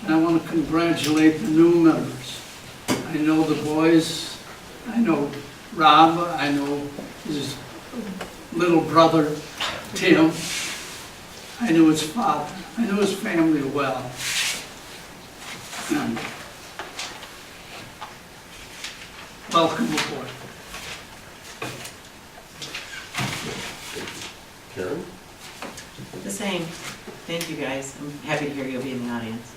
And I want to congratulate the new members. I know the boys, I know Rob, I know his little brother, Tim. I knew his father. I knew his family well. And welcome aboard. Karen? The same. Thank you, guys. I'm happy to hear you'll be in the audience.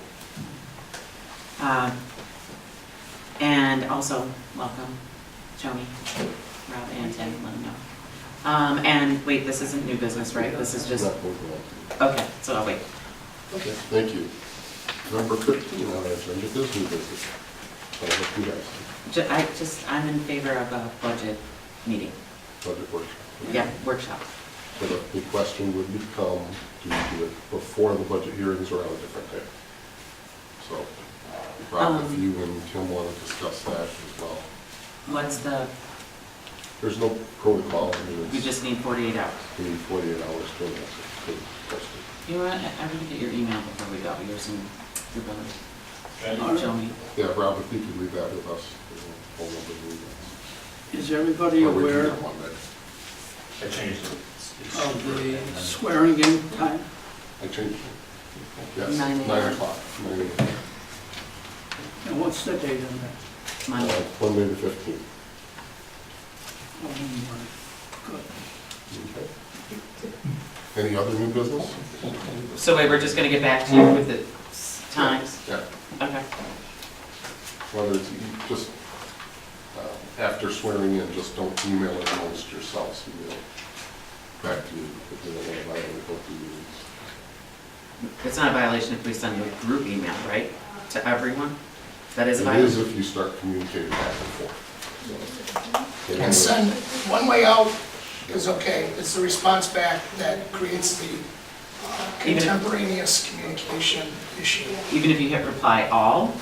And also, welcome, Joni, Rob, and Tim, let them know. And wait, this isn't new business, right? This is just, Not moving on. okay, so I'll wait. Okay, thank you. Number 15 on our agenda is new business. So I'll let you guys, I'm in favor of a budget meeting. budget workshop. Yeah, workshop. But the question would become, do we do it before the budget hearings or on a different day? So, Rob, if you and Tim want to discuss that as well. What's There's no protocol, I mean, you just need 48 hours. we need 48 hours to post it. You know what, I'm gonna get your email before we go, yours and your brother. Joni. Yeah, Rob, if you could leave that with us. We'll hold over the meeting. Is everybody Or we can aware do it Monday. I changed it. of the swearing in time? I changed it. Yes, 9 a.m. 9 o'clock. 9 a.m. And what's the date on that? Monday. Monday the 15th. Oh, good. Okay. Any other new business? So wait, we're just gonna get back to you with the times? Yeah. Okay. Whether it's just after swearing in, just don't email it amongst yourselves. Email back to you if you don't want to violate both meetings. It's not a violation if we send a group email, right? To everyone? That is a It is violation? if you start communicating back and forth. And send, one way out is okay, it's the response back that creates the contemporaneous communication issue. Even if you hit reply all?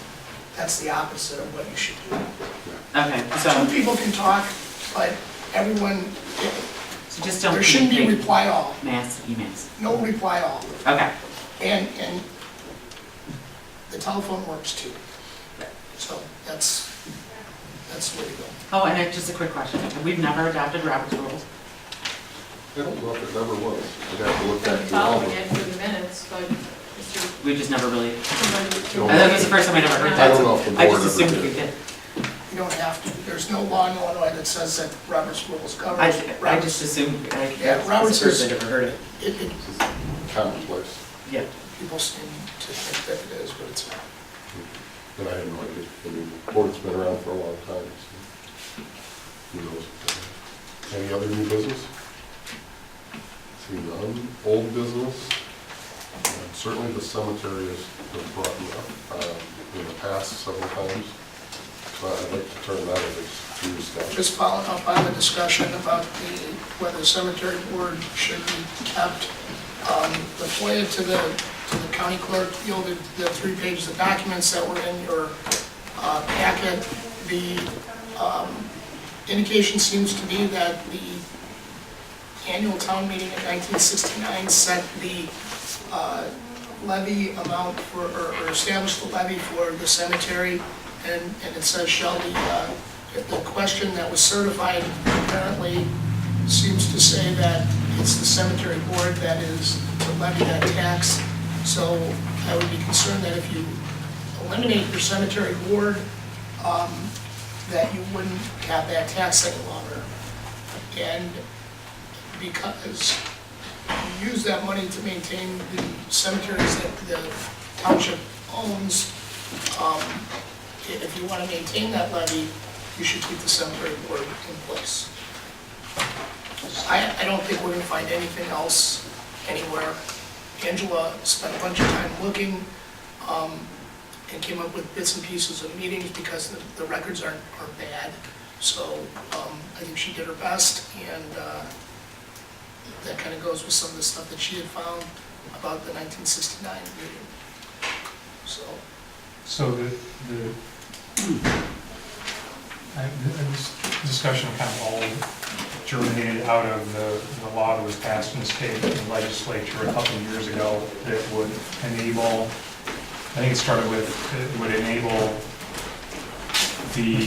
That's the opposite of what you should do. Okay, Two so people can talk, but everyone, just don't there shouldn't be communicate reply all, mass emails. no reply all. Okay, And the telephone works too. So that's the way to go. oh, and just a quick question, we've never adopted Robert's rules. I don't know if it ever was. I'd have to look back I'm through all following of it it. for the minutes, but Mr. We just never really, Somebody. that was the first time I'd ever heard I that. don't so know if the I board just ever assumed did. we did. You don't have to, there's no law in Illinois that says that Robert's rules cover. I just assumed, Yeah, that's Robert's the first is- I'd ever heard it. It, Commonplace. Yeah. people seem to think that it is, but it's not. And I have no idea. I mean, the board's been around for a long time, so who knows? Any other new business? See none. Old business? Certainly the cemetery has been brought up in the past several times. I'd like to turn that over to you, Scott. Just following up on the discussion about whether the cemetery board should be kept. The FOIA to the county clerk yielded the 3 pages of documents that were in your packet. The indication seems to be that the annual town meeting in 1969 set the levy amount for, or established the levy for the cemetery, and it says shall the question that was certified apparently seems to say that it's the cemetery board that is to levy that tax. So I would be concerned that if you eliminate your cemetery board, that you wouldn't have that tax any longer. And because you use that money to maintain the cemeteries that the township owns, if you want to maintain that levy, you should keep the cemetery board in place. I don't think we're going to find anything else anywhere. Angela spent a bunch of time looking and came up with bits and pieces of meetings because the records aren't bad. So I think she did her best, and that kind of goes with some of the stuff that she had found about the 1969 meeting. So this discussion kind of all germinated out of the law that was passed in the state legislature a couple of years ago that would enable, I think it started with, it would enable the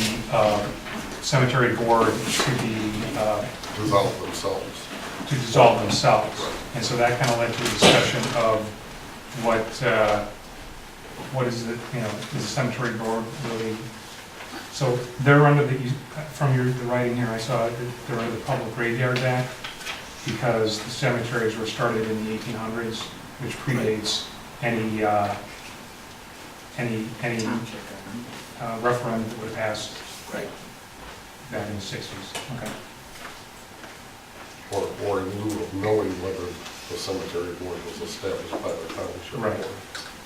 cemetery board to be dissolve themselves. And so that kind of led to a discussion of what is the, is the cemetery board really, so they're under the, from the writing here, I saw that they're under the Public Graveyards Act because the cemeteries were started in the 1800s, which predates any referendum that would have passed back in the 60s. Okay. Or in lieu of knowing whether the cemetery board was established by the township board. Right.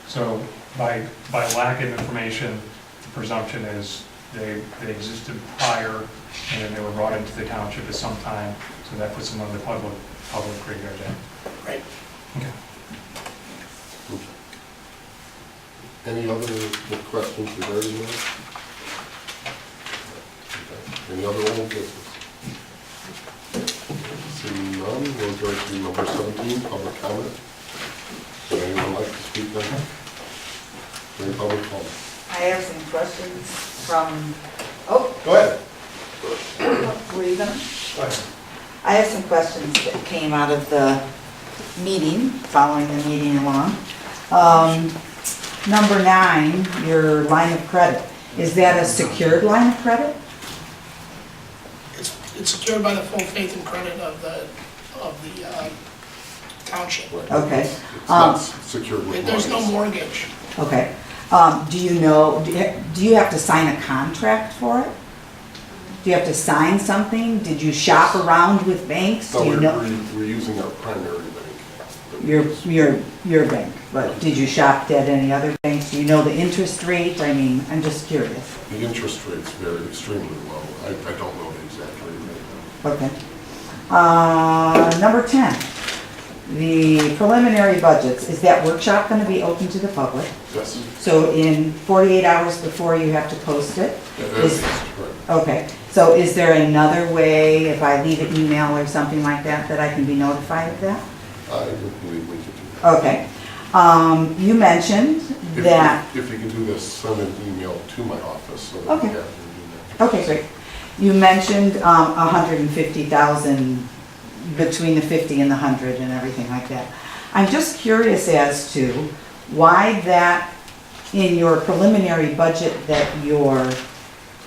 So by lack of information, the presumption is they existed prior, and then they were brought into the township at some time, so that puts them under the Public Graveyards Act. Right. Okay. Any other questions regarding that? Okay. Any other old business? Seeing none, we'll go to number 17, public comment. Would anyone like to speak on that? Any public comment? I have some questions from, oh, Go ahead. were you gonna? Go ahead. I have some questions that came out of the meeting, following the meeting along. Number 9, your line of credit. Is that a secured line of credit? It's secured by the full faith and credit of the township. Right. Okay. It's not secured with There's no monies. mortgage. Okay. Do you know, do you have to sign a contract for it? Do you have to sign something? Did you shop around with banks? No, Do you know? we're using our primary bank. Your bank, but did you shop at any other banks? Do you know the interest rate? I mean, I'm just curious. The interest rates vary extremely low. I don't know the exact rate right now. Okay. Number 10, the preliminary budgets. Is that workshop going to be open to the public? Yes. So in 48 hours before you have to post it? That's correct. Okay. So is there another way, if I leave an email or something like that, that I can be notified of that? I would believe we could do that. Okay. You mentioned that... If you can do this, send an email to my office so that Okay. we have to do Okay, great. You mentioned 150,000 between the 50 and the 100 and everything like that. I'm just curious as to why that in your preliminary budget that you're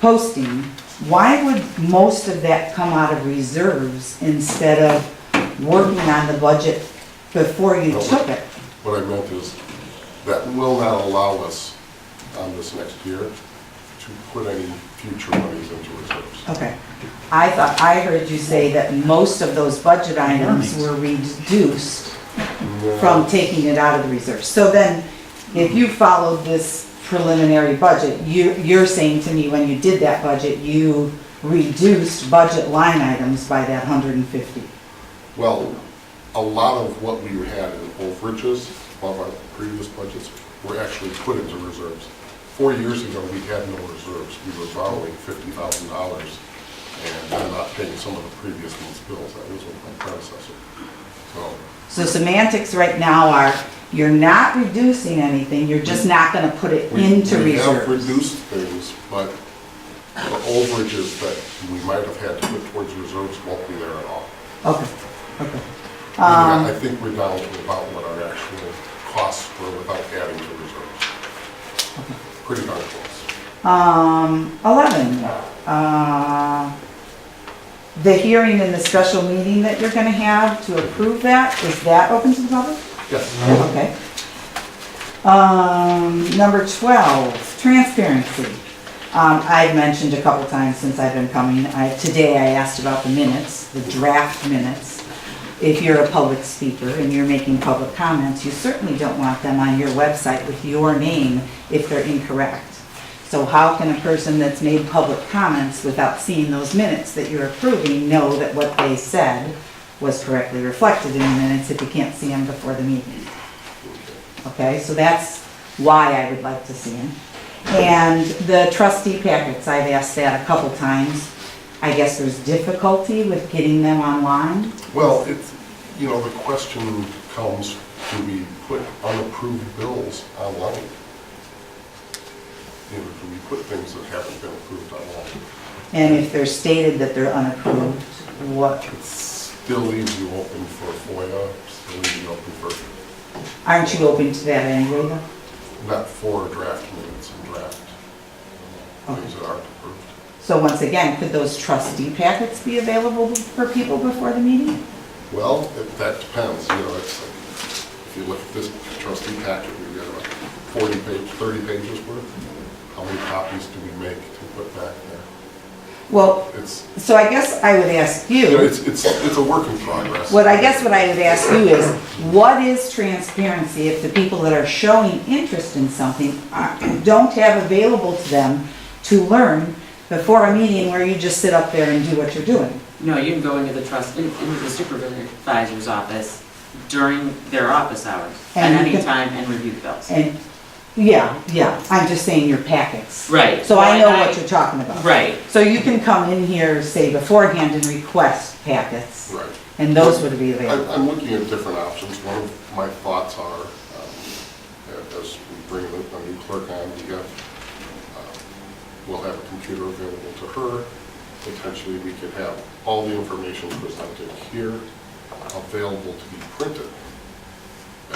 posting, why would most of that come out of reserves instead of working on the budget before you took it? What I meant is that will not allow us on this next year to put any future monies into reserves. Okay. I thought, I heard you say that most of those budget items were reduced from taking it out of the reserve. So then, if you followed this preliminary budget, you're saying to me when you did that budget, you reduced budget line items by that 150. Well, a lot of what we had in overages of our previous budgets were actually put into reserves. 4 years ago, we had no reserves. We were borrowing $50,000 and not paying some of the previous month's bills. That was with my predecessor. So semantics right now are, you're not reducing anything, you're just not gonna put it into We have reserves. reduced things, but the overages that we might have had to put towards reserves won't be there at all. Okay, okay. I think we're down to about what our actual costs were without adding to reserves. Pretty darn close. 11, the hearing and the special meeting that you're gonna have to approve that, is that open to the public? Yes. Okay. Number 12, transparency. I've mentioned a couple times since I've been coming, today I asked about the minutes, the draft minutes. If you're a public speaker and you're making public comments, you certainly don't want them on your website with your name if they're incorrect. So how can a person that's made public comments without seeing those minutes that you're approving know that what they said was correctly reflected in the minutes if you can't see them before the meeting? Okay, so that's why I would like to see them. And the trustee packets, I've asked that a couple times. I guess there's difficulty with getting them online. Well, the question comes, do we put unapproved bills online? Do we put things that haven't been approved online? And if they're stated that they're unapproved, what? It still leaves you open for FOIA, still leaves you open for, Aren't you open to that anyway though? not for draft minutes and draft things that aren't approved. So once again, could those trustee packets be available for people before the meeting? Well, that depends, it's like, if you look at this trustee packet, we've got about 30 pages worth. How many copies do we make to put back there? Well, It's, so I guess I would ask you, it's a work in progress. what I would ask you is, what is transparency if the people that are showing interest in something don't have available to them to learn before a meeting where you just sit up there and do what you're doing? No, you can go into the into the supervisor's office during their office hours at And you any can- time and review the bills. And, yeah, I'm just saying your packets. Right. So I know Well, what you're talking about. Right. So you can come in here, say beforehand and request packets, Right. and those would be available. I'm looking at different options. One of my thoughts are, as we bring a new clerk on, we'll have a computer available to her. Potentially, we could have all the information presented here available to be printed.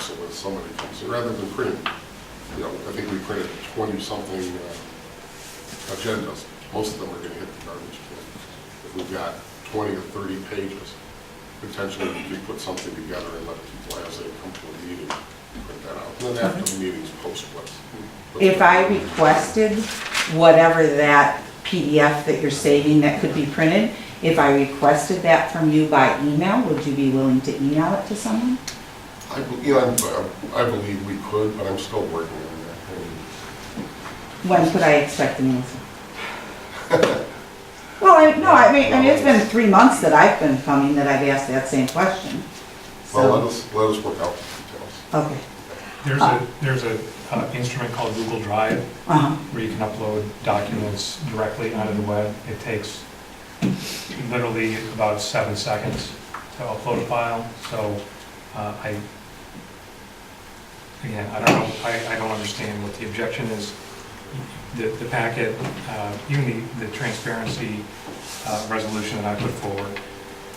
So when somebody comes in, rather than printing, I think we printed 20-something agendas. Most of them are going to hit the garbage can. If we've got 20 or 30 pages, potentially we could put something together and let people, as they come to a meeting, print that out. And then after the meeting's post what's If I requested whatever that PDF that you're saving that could be printed, if I requested that from you by email, would you be willing to email it to someone? I believe we could, but I'm still working on that. When could I expect an answer? Well, I mean, it's been 3 months that I've been coming that I've asked that same question. Well, So, let us work out the details. okay. There's a instrument called Google Drive Uh-huh. where you can upload documents directly onto the web. It takes literally about 7 seconds to upload a file. So I don't know, I don't understand what the objection is. The packet, even the transparency resolution that I put forward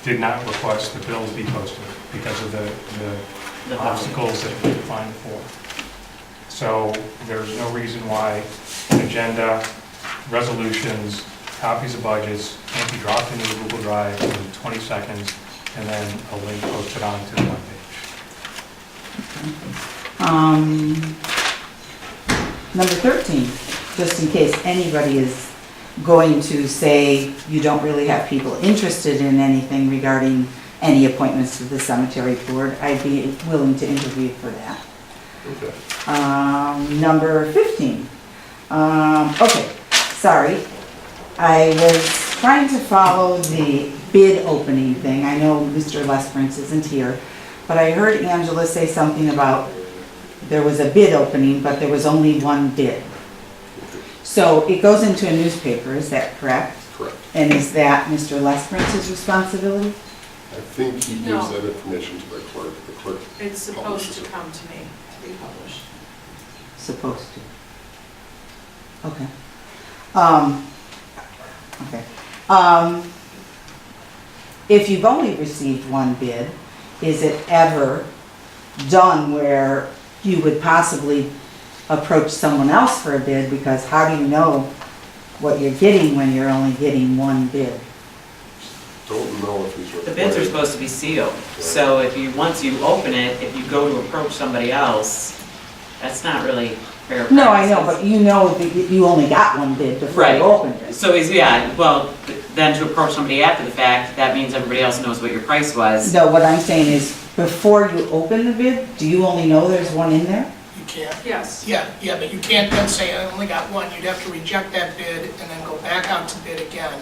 did not request the bills be posted because of the obstacles that we defined before. So there's no reason why an agenda, resolutions, copies of budgets can't be dropped into the Google Drive in 20 seconds and then a link posted onto the webpage. Number 13, just in case anybody is going to say you don't really have people interested in anything regarding any appointments to the cemetery board, I'd be willing to interview for that. Okay. Number 15, Okay, sorry. I was trying to follow the bid opening thing. I know Mr. Lesperance isn't here, but I heard Angela say something about there was a bid opening, but there was only one bid. So it goes into a newspaper, is that correct? Correct. And is that Mr. Lesperance's responsibility? I think he No. gives that information to the clerk. The clerk It's supposed publishes to it. come to me to be published. Supposed to. Okay. Okay. If you've only received one bid, is it ever done where you would possibly approach someone else for a bid? Because how do you know what you're getting when you're only getting one bid? Don't know if he's The required. bids are supposed to be sealed, so if you, once you open it, if you go to approach somebody else, that's not really fair No, I know, practice. but you know that you only got one bid before Right. you opened it. So is, yeah, well, then to approach somebody after the fact, that means everybody else knows what your price was. No, what I'm saying is, before you open the bid, do you only know there's one in there? You can't. Yes. Yeah, but you can't then say, I only got one. You'd have to reject that bid and then go back out to bid again.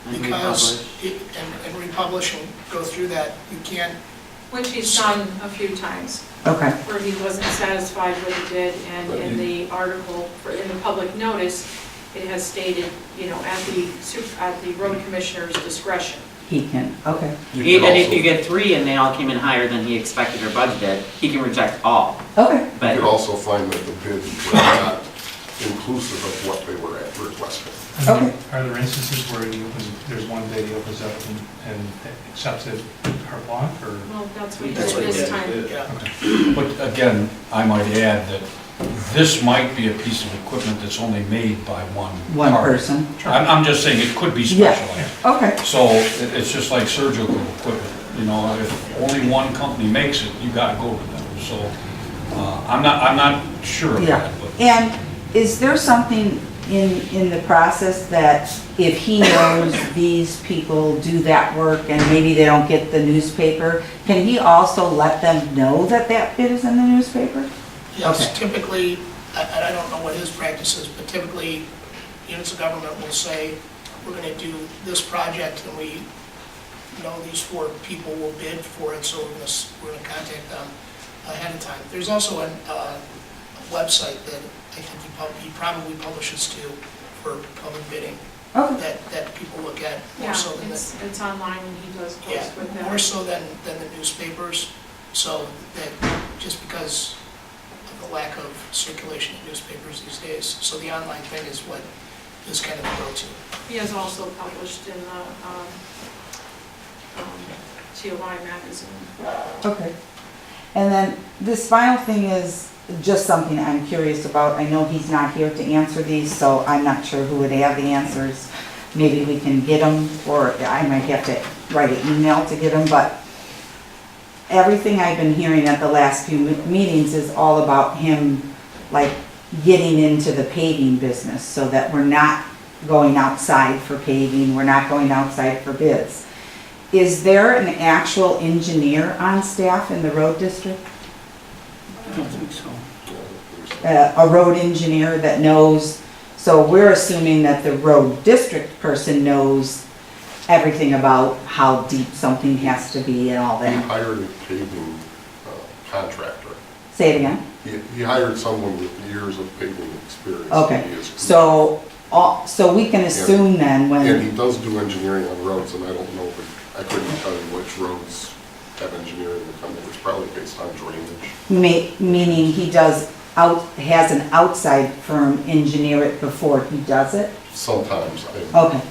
And Because, republish. and republish and go through that. You can't, Which he's done a few times, Okay. where he wasn't satisfied with the bid, and in the article, in the public notice, it has stated, at the road commissioner's discretion. He can, okay. You can Even if also- you get 3 and they all came in higher than he expected or budgeted, he can reject all. Okay. You But could also find that the bids were not inclusive of what they were requesting. Okay. Are there instances where he opens, there's one bid he opens up and accepts it carte blanche, or? Well, that's what he That's did what he this did. time. yeah. But again, I might add that this might be a piece of equipment that's only made by one One party. person. I'm just saying it could be Yeah. specialized. Okay. So it's just like surgical equipment, if only one company makes it, you gotta go with them. So, I'm not sure of Yeah. that, but. And is there something in the process that if he knows these people do that work and maybe they don't get the newspaper, can he also let them know that that bid is in the newspaper? Yes, Okay. typically, I don't know what his practice is, but typically, units of government will say, we're gonna do this project, and we know these 4 people will bid for it, so we're gonna contact them ahead of time. There's also a website that I think he probably publishes to for public bidding, Okay. that people look at Yeah, more so than it's online, and he does yeah, post with more that. so than the newspapers, so that, just because of the lack of circulation in newspapers these days. So the online thing is what is kind of the go-to. He has also published in the TOI magazine. Okay. And then this final thing is just something I'm curious about. I know he's not here to answer these, so I'm not sure who would have the answers. Maybe we can get them, or I might have to write an email to get them, but everything I've been hearing at the last few meetings is all about him, like, getting into the paving business, so that we're not going outside for paving, we're not going outside for bids. Is there an actual engineer on staff in the road district? I don't think so. A road engineer that knows, so we're assuming that the road district person knows everything about how deep something has to be and all He that. hired a paving contractor. Say it again? He hired someone with years of paving experience. Okay, He is- so we can assume then And when, he does do engineering on roads, and I don't know, I couldn't tell you which roads have engineering in the company. It's probably based on drainage. meaning he has an outside firm engineer it before he does it? Sometimes. Okay.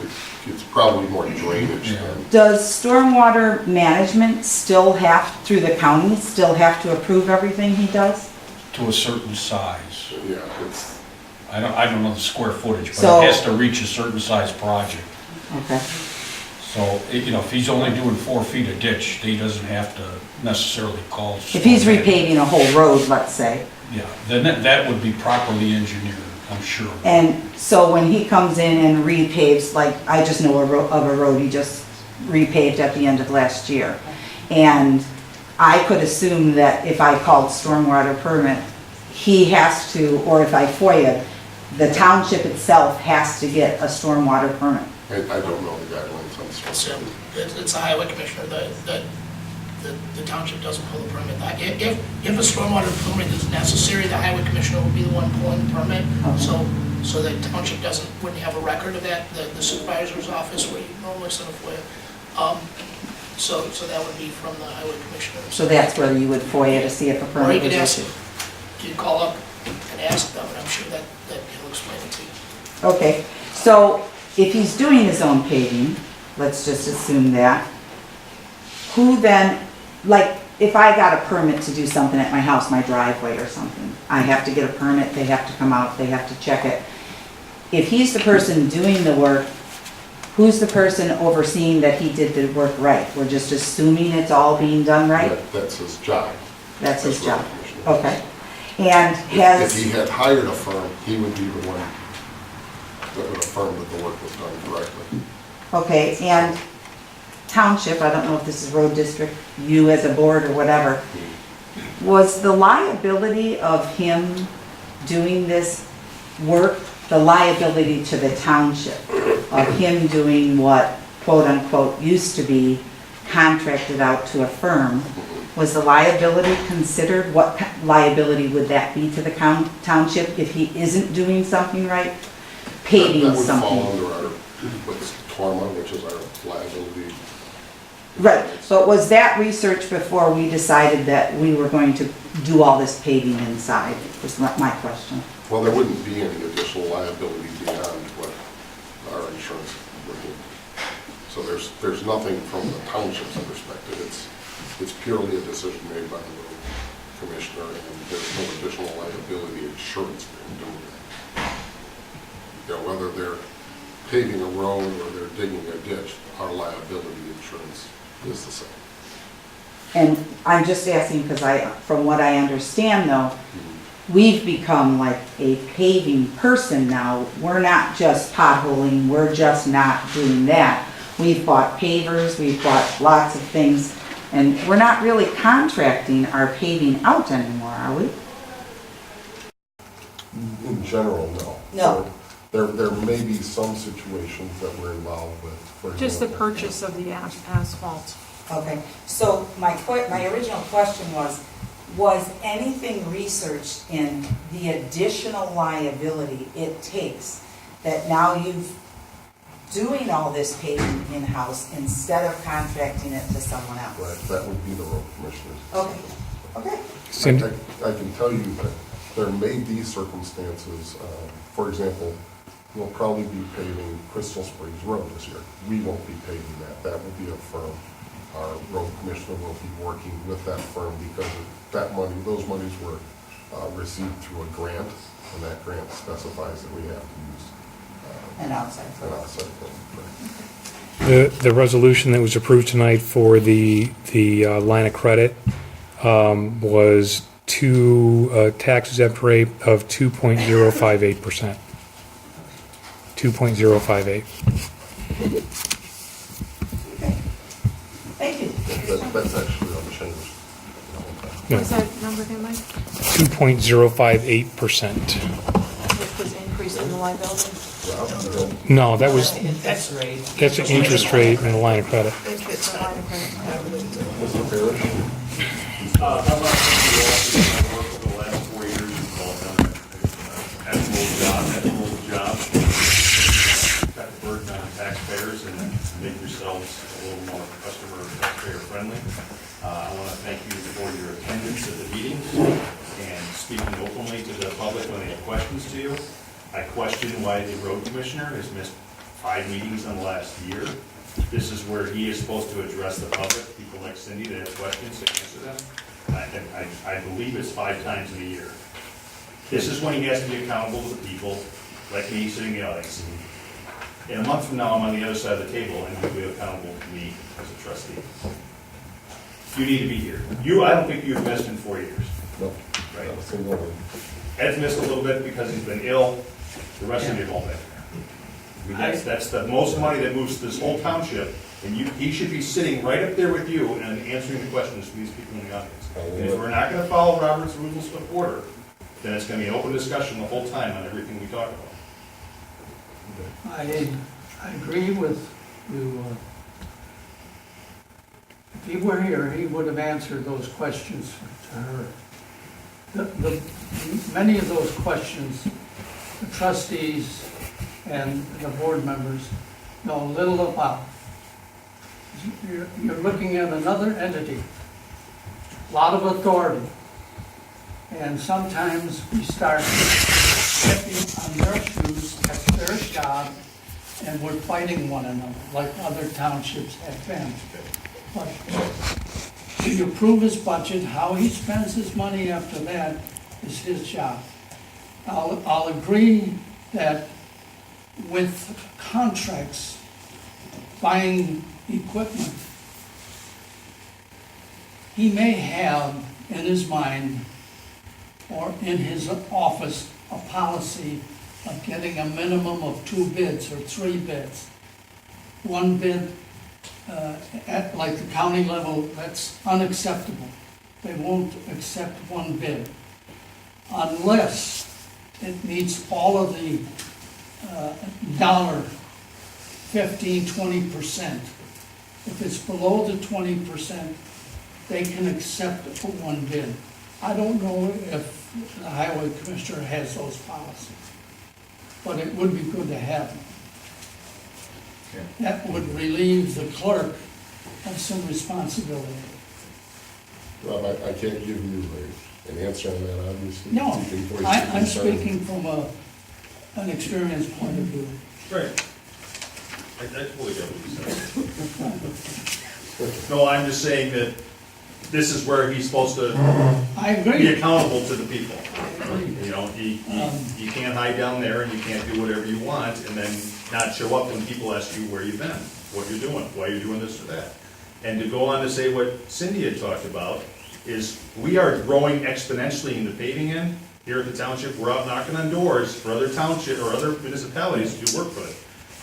It's probably more drainage Yeah. than, Does stormwater management still have, through the county, still have to approve everything he does? To a certain size. yeah, it's, I don't know the square footage, but So- it has to reach a certain size project. Okay. So, if he's only doing 4 feet of ditch, he doesn't have to necessarily call. If he's repaving a whole road, let's say, Yeah, then that would be properly engineered, I'm sure. and so when he comes in and repaves, like, I just know of a road he just repaved at the end of last year. And I could assume that if I called stormwater permit, he has to, or if I FOIA, the township itself has to get a stormwater permit. I don't know the guidelines on So this. it's the highway commissioner that the township doesn't pull the permit. If a stormwater permit is necessary, the highway commissioner will be the one pulling the permit. Okay. So the township wouldn't have a record of that, the supervisor's office where you normally send a FOIA. So that would be from the highway commissioner. So that's where you would FOIA to see if a Or you permit could was ask, issued. you could call up and ask them, and I'm sure that he'll explain it to you. Okay, so if he's doing his own paving, let's just assume that, who then, like, if I got a permit to do something at my house, my driveway or something, I have to get a permit, they have to come out, they have to check it. If he's the person doing the work, who's the person overseeing that he did the work right? We're just assuming it's all being done right? That's his job. That's his what job, the commissioner does. okay. And If has, he had hired a firm, he would be the one that would affirm that the work was done correctly. okay, and township, I don't know if this is road district, you as a board or whatever, was the liability of him doing this work, the liability to the township of him doing what quote-unquote used to be contracted out to a firm, was the liability considered? What liability would that be to the township if he isn't doing something right? Paving That would fall something. under our, what's TORMA, which is our liability. Right, but was that research before we decided that we were going to do all this paving inside, was my question. Well, there wouldn't be any additional liability beyond what our insurance would do. So there's nothing from the township's perspective. It's purely a decision made by the road commissioner, and there's no additional liability insurance being done. You know, whether they're paving a road or they're digging a ditch, our liability insurance is the same. And I'm just asking because from what I understand though, we've become like a paving person now. We're not just potholing, we're just not doing that. We've bought pavers, we've bought lots of things, and we're not really contracting our paving out anymore, are we? In general, no. No. There may be some situations that we're involved with. For Just the example, purchase of the asphalt. Okay, so my original question was anything researched in the additional liability it takes that now you've doing all this paving in-house instead of contracting it to someone else? Right, that would be the road commissioners. Okay, okay. Cindy? I can tell you that there may be circumstances, for example, we'll probably be paving Crystal Springs Road this year. We won't be paving that. That will be a firm. Our road commissioner will be working with that firm because that money, those monies were received through a grant, and that grant specifies that we have to use An outside an firm. outside firm. The resolution that was approved tonight for the line of credit was tax exempt rate of 2.058%. 2.058. Thank you. That's actually unchanged. What's that number again, Mike? 2.058%. Which was increase in the liability? Rob, you don't- No, that's That's right. the interest rate and the line of credit. Increase in the line of credit. Mr. Parrish? How about you all for your work over the last 4 years? You've all done an admirable job. Cut the burden on taxpayers and make yourselves a little more taxpayer friendly. I want to thank you for your attendance at the meetings and speaking openly to the public when they have questions to you. I question why the road commissioner has missed 5 meetings in the last year. This is where he is supposed to address the public, people like Cindy that have questions to answer them. I believe it's 5 times in a year. This is when he has to be accountable to the people, like me sitting in the audience. In a month from now, I'm on the other side of the table, and he'll be accountable to me as a trustee. You need to be here. I don't think you've missed in 4 years. No. Right. Not a single one. Ed's missed a little bit because he's been ill. The rest of you have all been here. I mean, that's the most money that moves this whole township, and he should be sitting right up there with you and answering the questions from these people in the audience. And if we're not going to follow Robert's rules of order, then it's gonna be an open discussion the whole time on everything we talk about. I agree with you. If he were here, he would have answered those questions to her. Many of those questions, the trustees and the board members know little about. You're looking at another entity, a lot of authority. And sometimes we start stepping on their shoes, that's their job, and we're fighting one another, like other townships have been. But if you approve his budget, how he spends his money after that is his job. I'll agree that with contracts, buying equipment, he may have in his mind or in his office a policy of getting a minimum of 2 bids or 3 bids. One bid at like the county level, that's unacceptable. They won't accept one bid unless it meets all of the dollar 15-20%. If it's below the 20%, they can accept it for one bid. I don't know if the highway commissioner has those policies, but it would be good to have them. That would relieve the clerk of some responsibility. Rob, I can't give you an answer on that, obviously. No, You can voice your I'm concern. speaking from an experience point of view. Right. I totally get what you said. No, I'm just saying that this is where he's supposed to I be agree. accountable to the people. I agree. You know, you can't hide down there and you can't do whatever you want and then not show up when people ask you where you've been, what you're doing, why you're doing this or that. And to go on to say what Cindy had talked about is we are growing exponentially in the paving end here at the township. We're out knocking on doors for other township or other municipalities to do work for it.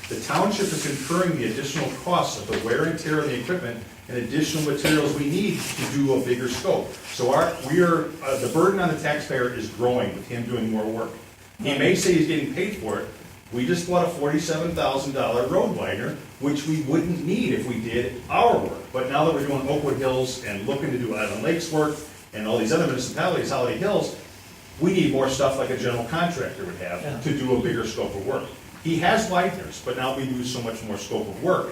The township is incurring the additional costs of the wear and tear of the equipment and additional materials we need to do a bigger scope. So the burden on the taxpayer is growing with him doing more work. He may say he's getting paid for it. We just bought a $47,000 road widener, which we wouldn't need if we did our work. But now that we're doing Oakwood Hills and looking to do Island Lakes work and all these other municipalities, Holiday Hills, we need more stuff like a general contractor would have to do a bigger scope of work. He has wideners, but now we do so much more scope of work,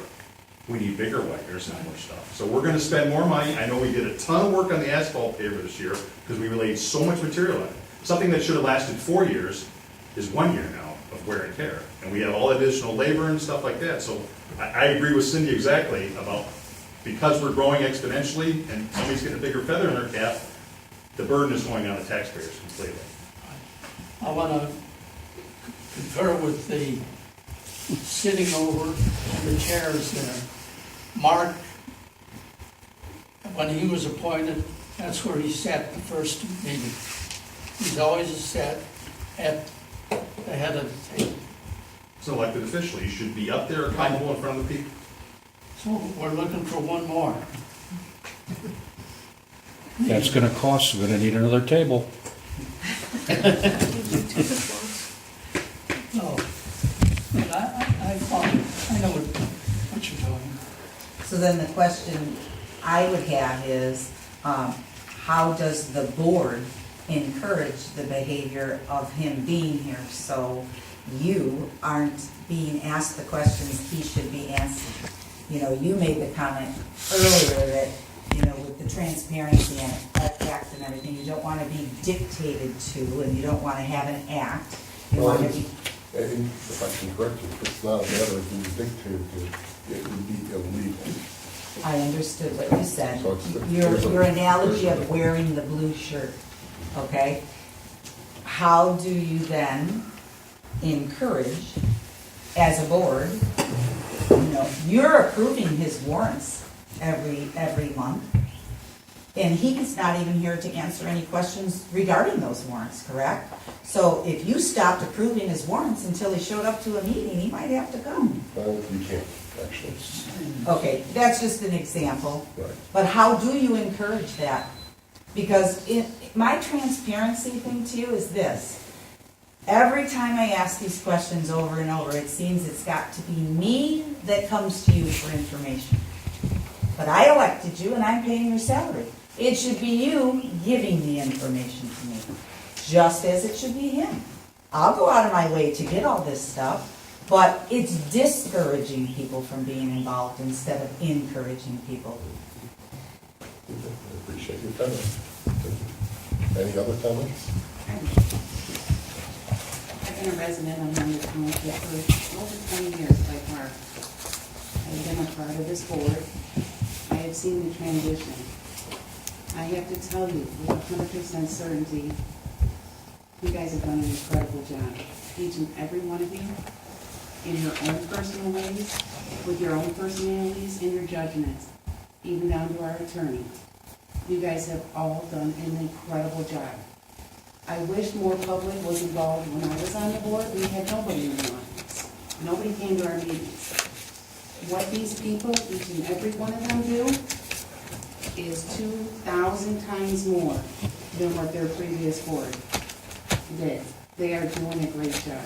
we need bigger wideners and more stuff. So we're gonna spend more money. I know we did a ton of work on the asphalt paver this year because we laid so much material on it. Something that should have lasted 4 years is 1 year now of wear and tear. And we have all additional labor and stuff like that. So I agree with Cindy exactly about because we're growing exponentially and somebody's getting a bigger feather in their cap, the burden is going on the taxpayers completely. I want to concur with the sitting over in the chairs there. Mark, when he was appointed, that's where he sat the first meeting. He's always sat at the head of the table. As an elected official, you should be up there accountable in front of the people. So we're looking for one more. That's gonna cost, we're gonna need another table. No, but I know what you're doing. So then the question I would have is, how does the board encourage the behavior of him being here? So you aren't being asked the questions he should be asking. You know, you made the comment earlier that, you know, with the transparency and act and everything, you don't want to be dictated to, and you don't want to have an act. You want to be. And if I can correct you, it's not a matter of being dictated to, it would be illegal. I understood what you said. So it's- Your analogy of wearing the blue shirt, okay? How do you then encourage, as a board, you know, you're approving his warrants every month, and he's not even here to answer any questions regarding those warrants, correct? So if you stopped approving his warrants until he showed up to a meeting, he might have to come. Well, you can't, actually. Okay, that's just an example. Right. But how do you encourage that? Because my transparency thing to you is this. Every time I ask these questions over and over, it seems it's got to be me that comes to you for information. But I elected you and I'm paying your salary. It should be you giving the information to me, just as it should be him. I'll go out of my way to get all this stuff, but it's discouraging people from being involved instead of encouraging people. I appreciate your comments. Any other comments? I've been a resident of Nunda Township for over 20 years by far. I've been a part of this board. I have seen the transition. I have to tell you, with 100% certainty, you guys have done an incredible job. Each and every one of you, in your own personal ways, with your own personalities and your judgments, even down to our attorney. You guys have all done an incredible job. I wish more public was involved. When I was on the board, we had nobody in the audience. Nobody came to our meetings. What these people, each and every one of them do, is 2,000 times more than what their previous board did. They are doing a great job.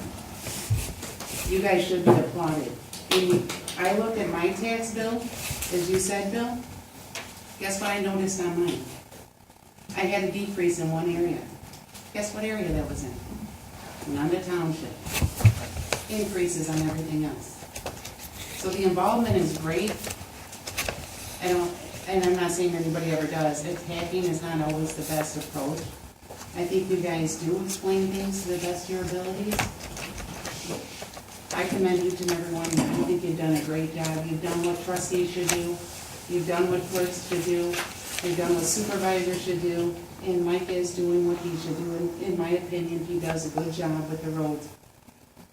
You guys should be applauded. When I looked at my tax bill, as you said, Bill, guess what I noticed on mine? I had a decrease in one area. Guess what area that was in? Nunda Township. Increases on everything else. So the involvement is great. And I'm not saying anybody ever does. Attacking is not always the best approach. I think you guys do explain things to the best of your abilities. I commend each and every one of you. I think you've done a great job. You've done what trustees should do. You've done what clerks should do. You've done what supervisors should do. And Mike is doing what he should do. And in my opinion, he does a good job with the roads.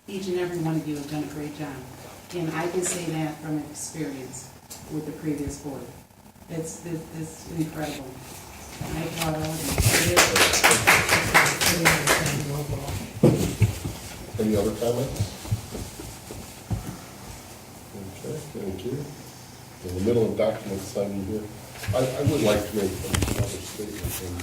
Each and every one of you have done a great job. And I can say that from experience with the previous board. It's incredible. I applaud all of you. Any other comments? Okay, thank you. In the middle of document signing here, I would like to make another statement. And,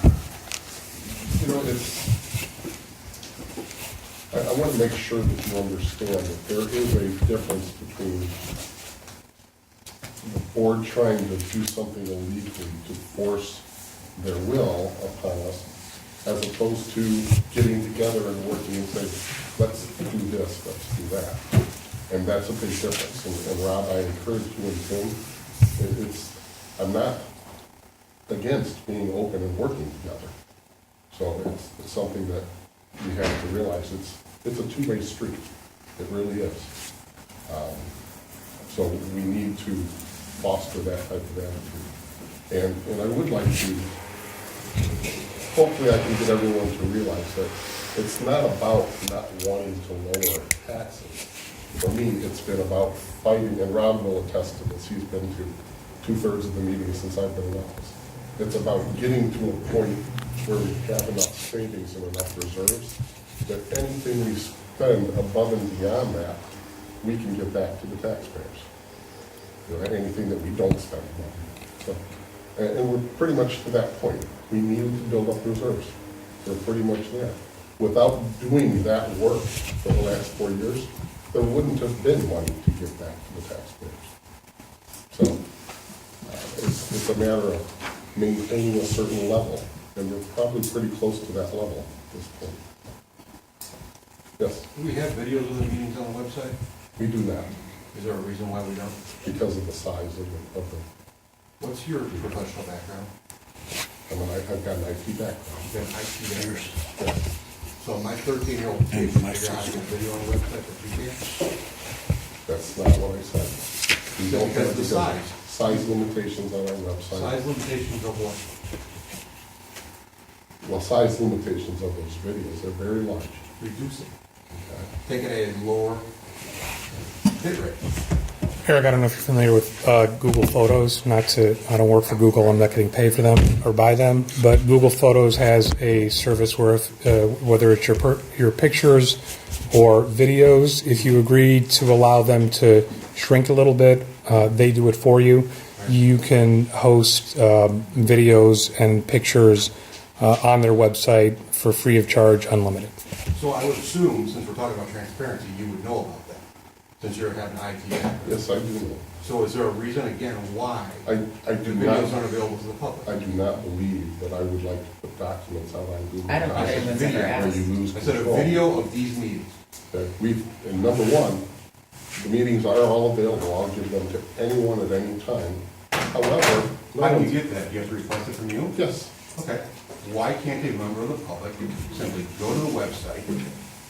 I want to make sure that you understand that there is a difference between the board trying to do something illegally to force their will upon us, as opposed to getting together and working and saying, let's do this, let's do that. And that's a big difference. And Rob, I encourage you and Tim, I'm not against being open and working together. So it's something that you have to realize. It's a two-way street. It really is. So we need to foster that type of attitude. And I would like to, hopefully I can get everyone to realize that it's not about not wanting to lower taxes. For me, it's been about fighting, and Rob will attest to this. He's been to 2/3 of the meetings since I've been in office. It's about getting to a point where we have enough savings and enough reserves that anything we spend above and beyond that, we can give back to the taxpayers. Anything that we don't spend money. So, and we're pretty much to that point. We needed to build up reserves. We're pretty much there. Without doing that work for the last 4 years, there wouldn't have been money to give back to the taxpayers. So it's a matter of maintaining a certain level, and we're probably pretty close to that level at this point. Yes? Do we have videos of the meetings on the website? We do not, Is there a reason why we don't? because of the size of the What's your professional background? I've got an IT background. You've been IT years. Yes. So my 13-year-old kid can figure out how to get video on the website, but you can't? That's not what I said. We don't Because have the size. Size limitations on our website. Size limitations of what? Well, size limitations of those videos, they're very large. Reduce it. Okay? Take it at a lower bit rate. Eric, I don't know if you're familiar with Google Photos. I don't work for Google. I'm not getting paid for them or by them. But Google Photos has a service where whether it's your pictures or videos, if you agree to allow them to shrink a little bit, they do it for you. you can host videos and pictures on their website for free of charge, unlimited. So I would assume, since we're talking about transparency, you would know about that, since you're having IT background. Yes, I do. So is there a reason, again, why I the do videos not, aren't available to the public? I do not believe that I would like to put documents out on Google. I don't think Docs anyone's ever where asked. you lose I said a control. video of these meetings. That and number one, the meetings are all available, I'll give them to anyone at any time. However, no How do you one's- get that? You have to request it from you? Yes, Okay. Why can't a member of the public simply go to the website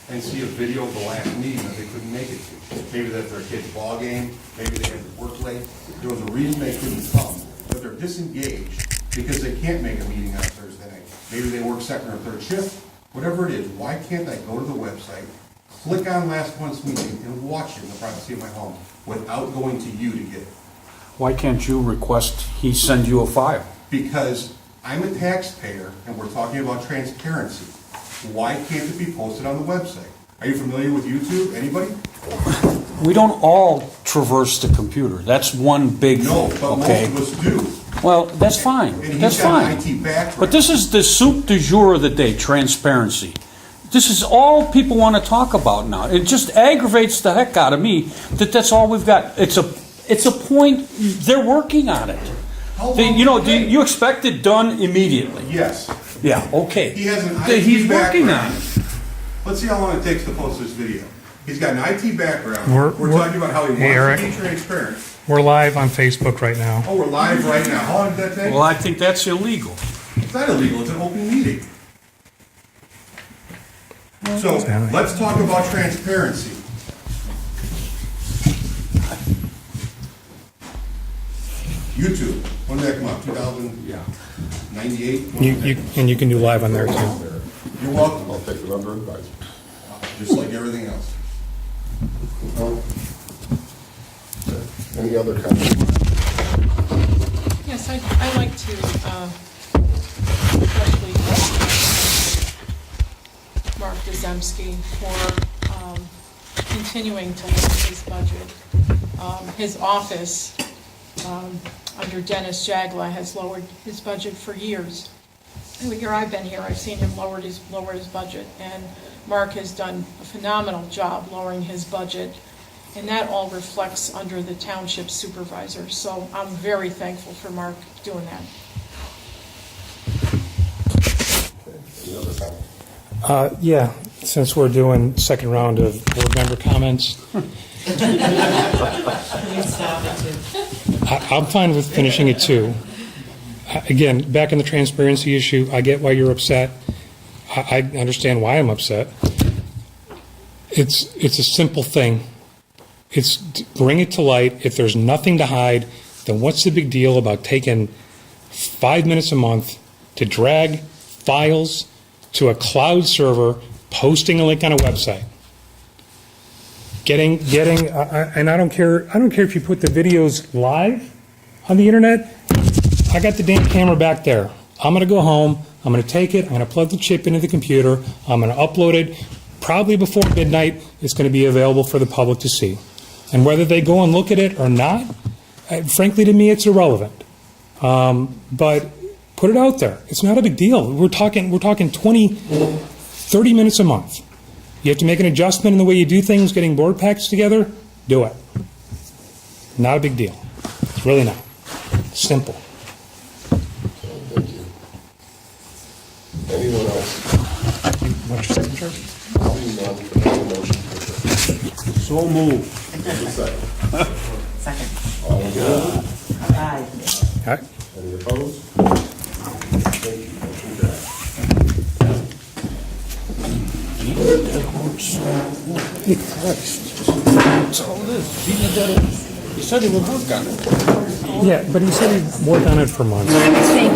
and see a video of the last meeting that they couldn't make it to? Maybe that's their kid's ball game, maybe they had to work late, there was a reason they couldn't come, but they're disengaged because they can't make a meeting on Thursday night. Maybe they work second or third shift, whatever it is, why can't I go to the website, click on last month's meeting and watch it in the privacy of my home without going to you to get it? Why can't you request he send you a file? Because I'm a taxpayer and we're talking about transparency. Why can't it be posted on the website? Are you familiar with YouTube? Anybody? We don't all traverse the computer. That's one big No, thing, but most okay? of us do. Well, that's fine. And That's he's got an fine. IT background. But this is the soup du jour of the day, transparency. This is all people want to talk about now. It just aggravates the heck out of me that that's all we've got. It's a point. They're working on it. How They, long you know, will it do take? you expect it done immediately? Yes. Yeah. Okay. He has an IT He's working background. on it. Let's see how long it takes to post this video. He's got an IT background. We're- We're talking about how he Hey, wants Eric. to be transparent. We're live on Facebook right now. Oh, we're live right now. How long did that take? Well, I think that's illegal. It's not illegal, it's an open meeting. So, let's talk about transparency. YouTube, when did that come out, 2098? And you can do live on there too. You're welcome, I'll take it under advisement. just like everything else. Any other comments? Yes, I'd like to especially thank Mark Dezemski for continuing to lower his budget. His office, under Dennis Jagla, has lowered his budget for years. Every year I've been here, I've seen him lower his budget, and Mark has done a phenomenal job lowering his budget, and that all reflects under the township supervisor. So I'm very thankful for Mark doing that. Any other comments? Yeah, since we're doing second round of board member comments, I'm fine with finishing it too. Again, back in the transparency issue, I get why you're upset. I understand why I'm upset. It's a simple thing. It's bring it to light. If there's nothing to hide, then what's the big deal about taking 5 minutes a month to drag files to a cloud server, posting a link on a website? And I don't care if you put the videos live on the internet. I got the damn camera back there. I'm going to go home. I'm going to take it. I'm going to plug the chip into the computer. I'm going to upload it. Probably before midnight, it's going to be available for the public to see. And whether they go and look at it or not, frankly, to me, it's irrelevant. But put it out there. It's not a big deal. We're talking 20, 30 minutes a month. You have to make an adjustment in the way you do things, getting board packs together, do it. Not a big deal. It's really not. Simple. Thank you. Anyone else? What's your signature? Seeing none, can I have a motion to adjourn? So moved. Just a second. Second. All in favor? Aye. Any All right. opposed? Thank you. Motion carries. Hey, Christ. That's all it is. He said he would work on it. Yeah, but he said he'd work on it for months. Thank you.